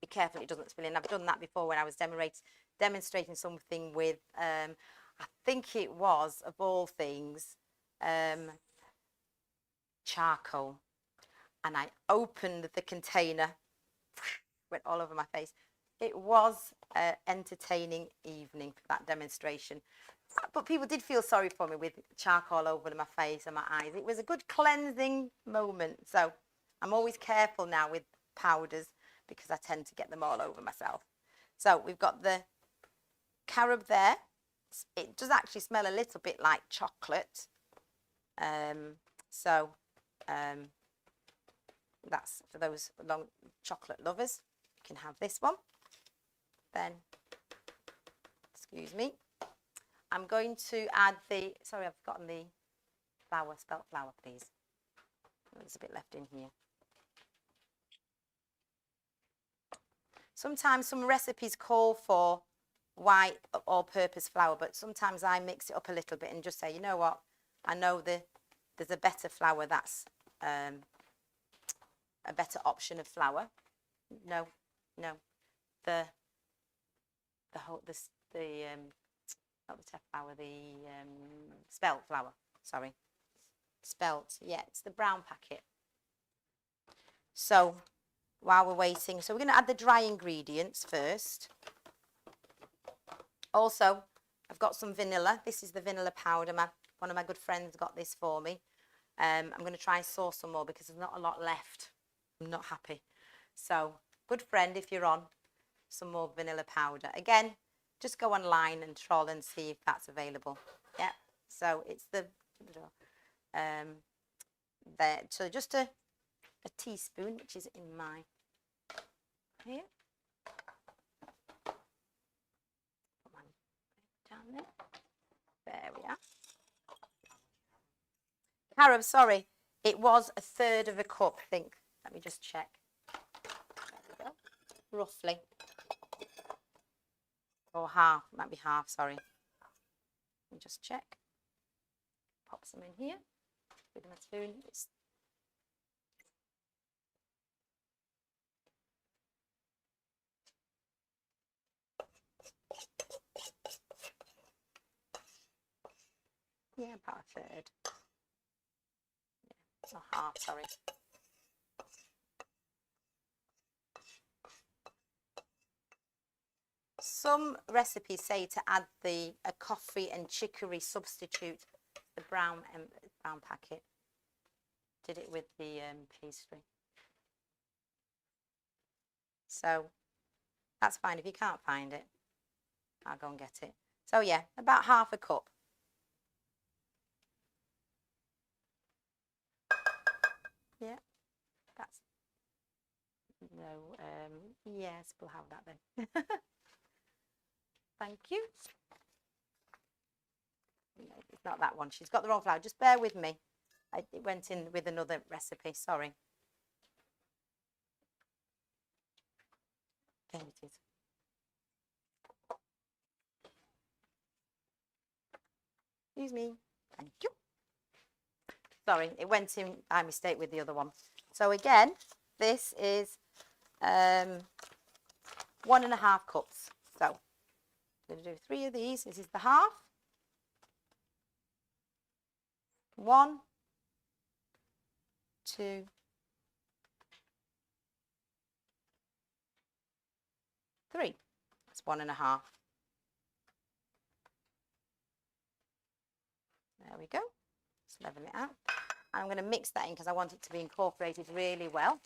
Be careful it doesn't spill in. I've done that before when I was demonstrating something with, I think it was, of all things, charcoal. And I opened the container, went all over my face. It was an entertaining evening for that demonstration. But people did feel sorry for me with charcoal over my face and my eyes. It was a good cleansing moment. So I'm always careful now with powders because I tend to get them all over myself. So we've got the carob there. It does actually smell a little bit like chocolate. That's for those long chocolate lovers. You can have this one. Then, excuse me, I'm going to add the, sorry, I've forgotten the flour, spelt flour, please. There's a bit left in here. Sometimes some recipes call for white all-purpose flour, but sometimes I mix it up a little bit and just say, you know what, I know there's a better flour that's a better option of flour. No, not the teff flour, the spelt flour, sorry. Spelt, yeah, it's the brown packet. So while we're waiting, so we're going to add the dry ingredients first. Also, I've got some vanilla. This is the vanilla powder. One of my good friends got this for me. I'm going to try and source some more because there's not a lot left. I'm not happy. So good friend if you're on some more vanilla powder. Again, just go online and troll and see if that's available. Yeah, so it's the there. So just a teaspoon, which is in my here. Come on, down there. There we are. Carob, sorry, it was 1/3 of a cup, I think. Let me just check. There we go. Roughly. Or half, might be half, sorry. Let me just check. Pop some in here with my spoon. Yeah, about 1/3. Yeah, or half, sorry. Some recipes say to add a coffee and chicory substitute, the brown packet. Did it with the pastry. So that's fine. If you can't find it, I'll go and get it. So yeah, about half a cup. Yeah, that's no. Yes, we'll have that then. Thank you. No, it's not that one. She's got the wrong flour. Just bear with me. It went in with another recipe. Sorry. There it is. Excuse me. Thank you. Sorry, it went in by mistake with the other one. So again, this is 1.5 cups. So I'm going to do 3 of these. This is the half. 1, 2, 3. That's 1.5. There we go. Just level it out. I'm going to mix that in because I want it to be incorporated really well.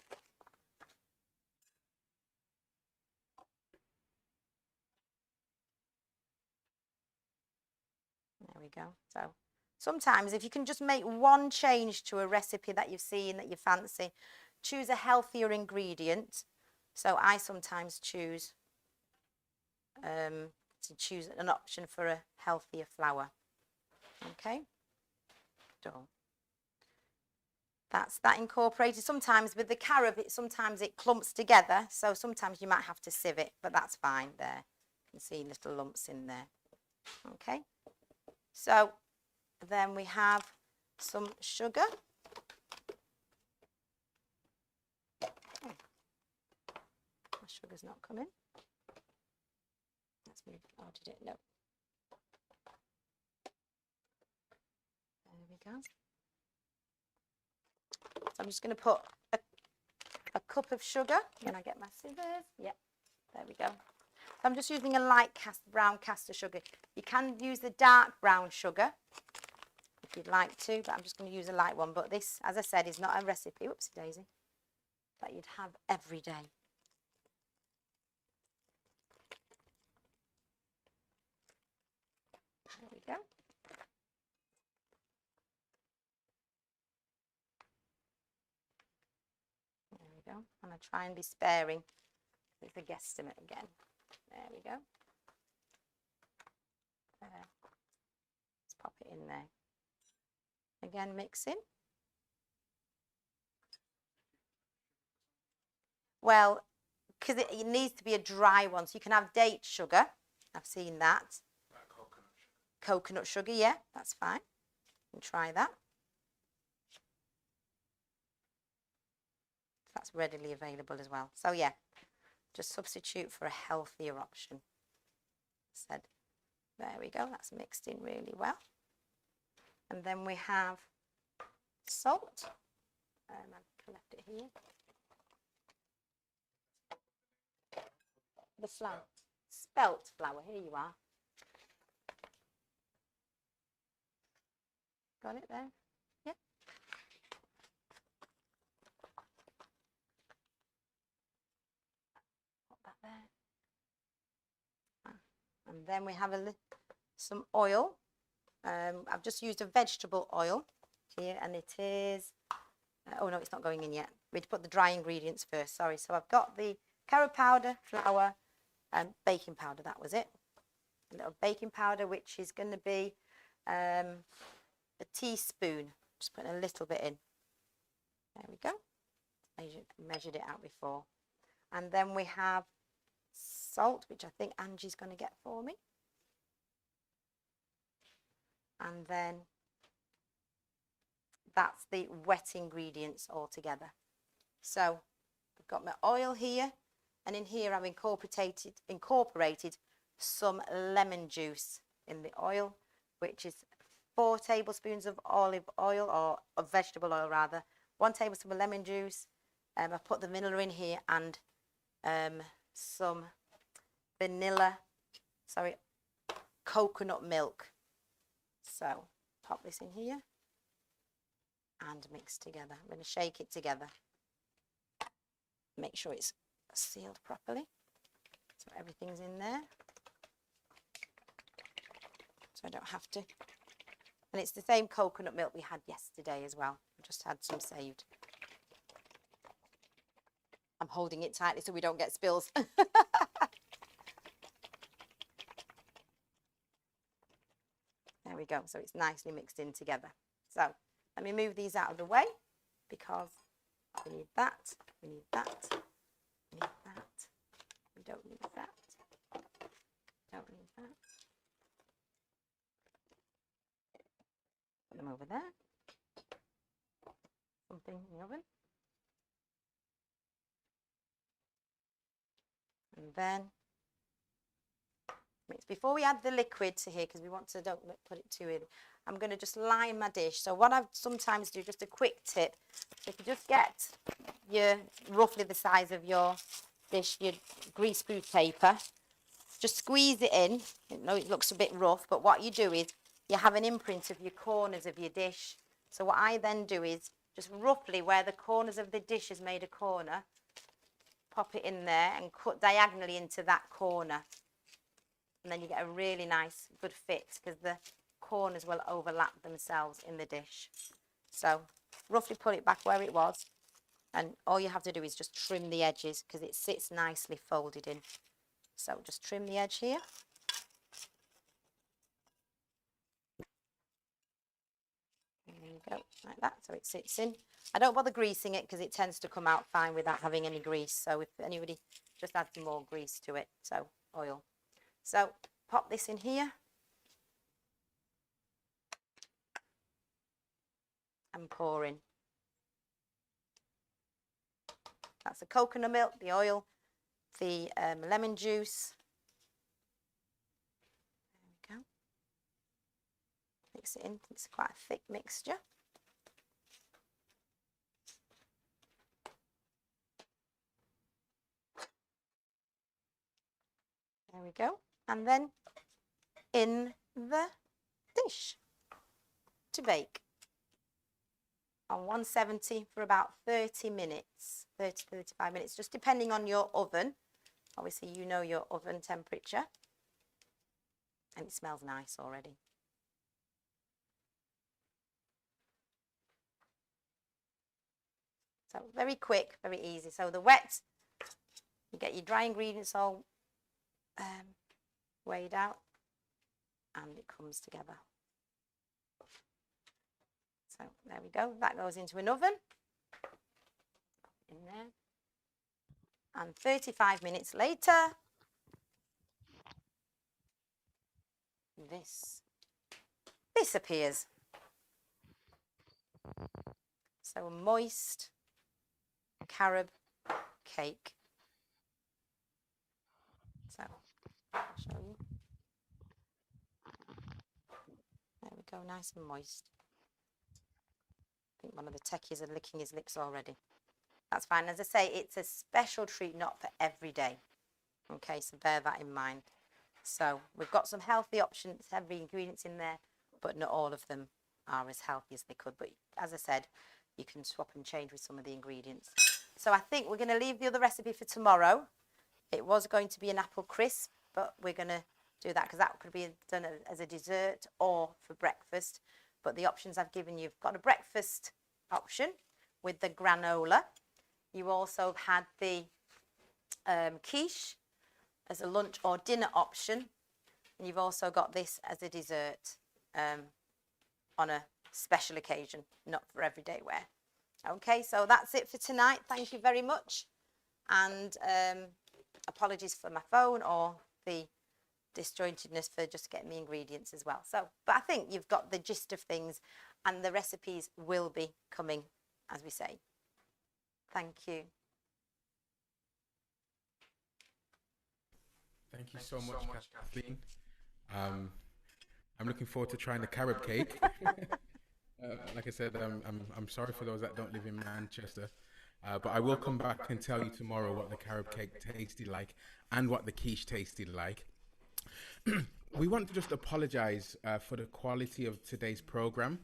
There we go. So sometimes if you can just make one change to a recipe that you've seen that you fancy, choose a healthier ingredient. So I sometimes choose an option for a healthier flour. Okay. Done. That's that incorporated. Sometimes with the carob, sometimes it clumps together. So sometimes you might have to sieve it, but that's fine there. You can see little lumps in there. Okay. So then we have some sugar. Oh, my sugar's not coming. Let's move. Oh, did it? No. There we go. So I'm just going to put a cup of sugar. Can I get my scissors? Yep. There we go. So I'm just using a light brown caster sugar. You can use the dark brown sugar if you'd like to, but I'm just going to use a light one. But this, as I said, is not a recipe, whoopsie daisy, that you'd have every day. There we go. There we go. And I try and be sparing. It's a guesstimate again. There we go. Let's pop it in there. Again, mixing. Well, because it needs to be a dry one, so you can have date sugar. I've seen that. Coconut sugar, yeah, that's fine. You can try that. That's readily available as well. So yeah, just substitute for a healthier option. Said, there we go. That's mixed in really well. And then we have salt. I've left it here. The flour, spelt flour. Here you are. Got it there? Yep. And then we have some oil. I've just used a vegetable oil here, and it is, oh no, it's not going in yet. We put the dry ingredients first, sorry. So I've got the carrot powder, flour, and baking powder, that was it. A little baking powder, which is going to be a teaspoon. Just putting a little bit in. There we go. Measured it out before. And then we have salt, which I think Angie's going to get for me. And then that's the wet ingredients all together. So I've got my oil here, and in here I've incorporated some lemon juice in the oil, which is 4 tablespoons of olive oil, or of vegetable oil rather, 1 tablespoon of lemon juice. I've put the vanilla in here, and some coconut milk. So pop this in here and mix together. I'm going to shake it together. Make sure it's sealed properly. So everything's in there. So I don't have to. And it's the same coconut milk we had yesterday as well. I just had some saved. I'm holding it tightly so we don't get spills. There we go. So it's nicely mixed in together. So let me move these out of the way, because we need that, we need that, we need that, we don't need that, don't need that. Put them over there. Something in the oven. And then mix. Before we add the liquid to here, because we want to, don't put it too in, I'm going to just line my dish. So what I sometimes do, just a quick tip, if you just get your, roughly the size of your dish, your greaseproof paper, just squeeze it in. I know it looks a bit rough, but what you do is you have an imprint of your corners of your dish. So what I then do is just roughly where the corners of the dish has made a corner, pop it in there and cut diagonally into that corner. And then you get a really nice, good fit, because the corners will overlap themselves in the dish. So roughly put it back where it was, and all you have to do is just trim the edges, because it sits nicely folded in. So just trim the edge here. There you go, like that, so it sits in. I don't bother greasing it because it tends to come out fine without having any grease. So if anybody, just add some more grease to it, so oil. So pop this in here. And pour in. That's the coconut milk, the oil, the lemon juice. There we go. Mix it in. It's quite a thick mixture. There we go. And then in the dish to bake on 170 for about 30 minutes, 30 to 35 minutes, just depending on your oven. Obviously, you know your oven temperature. And it smells nice already. So very quick, very easy. So the wet, you get your dry ingredients all weighed out, and it comes together. So there we go. That goes into an oven. In there. And 35 minutes later, this appears. So a moist carob cake. So I'll show you. There we go, nice and moist. I think one of the techies are licking his lips already. That's fine. As I say, it's a special treat, not for every day. Okay, so bear that in mind. So we've got some healthy options, heavy ingredients in there, but not all of them are as healthy as they could. But as I said, you can swap and change with some of the ingredients. So I think we're going to leave the other recipe for tomorrow. It was going to be an apple crisp, but we're going to do that, because that could be done as a dessert or for breakfast. But the options I've given you, you've got a breakfast option with the granola. You also had the quiche as a lunch or dinner option. And you've also got this as a dessert on a special occasion, not for everyday wear. Okay, so that's it for tonight. Thank you very much. And apologies for my phone or the disjointedness for just getting the ingredients as well. So, but I think you've got the gist of things, and the recipes will be coming, as we say. Thank you. Thank you so much, Kathleen. I'm looking forward to trying the carob cake. Like I said, I'm sorry for those that don't live in Manchester, but I will come back and tell you tomorrow what the carob cake tasted like and what the quiche tasted like. We want to just apologize for the quality of today's program.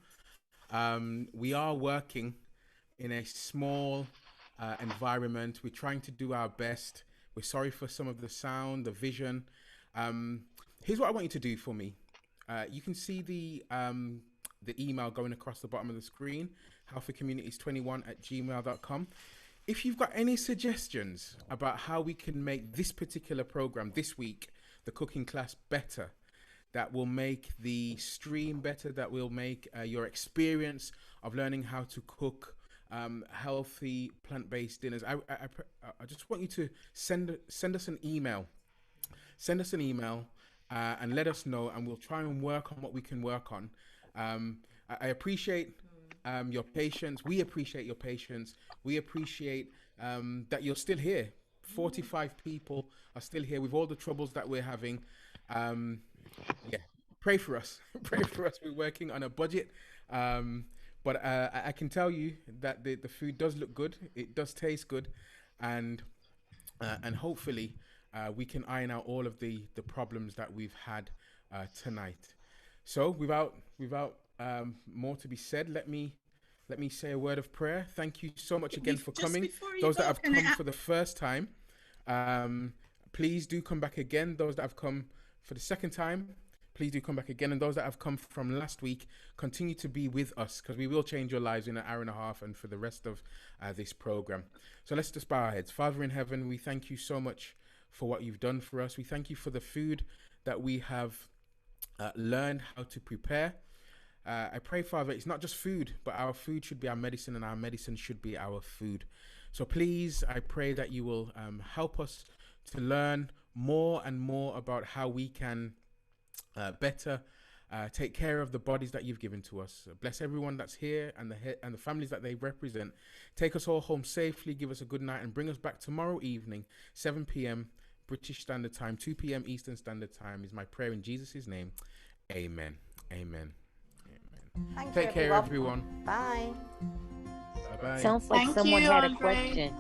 We are working in a small environment. We're trying to do our best. We're sorry for some of the sound, the vision. Here's what I want you to do for me. You can see the email going across the bottom of the screen, healthycommunities21@gmail.com. If you've got any suggestions about how we can make this particular program this week, the cooking class, better, that will make the stream better, that will make your experience of learning how to cook healthy plant-based dinners, I just want you to send us an email. Send us an email and let us know, and we'll try and work on what we can work on. I appreciate your patience. We appreciate your patience. We appreciate that you're still here. 45 people are still here with all the troubles that we're having. Yeah, pray for us. Pray for us. We're working on a budget. But I can tell you that the food does look good. It does taste good. And hopefully we can iron out all of the problems that we've had tonight. So without more to be said, let me say a word of prayer. Thank you so much again for coming. Those that have come for the first time, please do come back again. Those that have come for the second time, please do come back again. And those that have come from last week, continue to be with us, because we will change your lives in an hour and a half and for the rest of this program. So let's just bow our heads. Father in heaven, we thank you so much for what you've done for us. We thank you for the food that we have learned how to prepare. I pray, Father, it's not just food, but our food should be our medicine, and our medicine should be our food. So please, I pray that you will help us to learn more and more about how we can better take care of the bodies that you've given to us. Bless everyone that's here and the families that they represent. Take us all home safely, give us a good night, and bring us back tomorrow evening, 7 p.m. British Standard Time, 2 p.m. Eastern Standard Time is my prayer in Jesus' name. Amen. Amen. Take care, everyone. Bye. Bye-bye. Sounds like Thank someone you, had a Andre. question.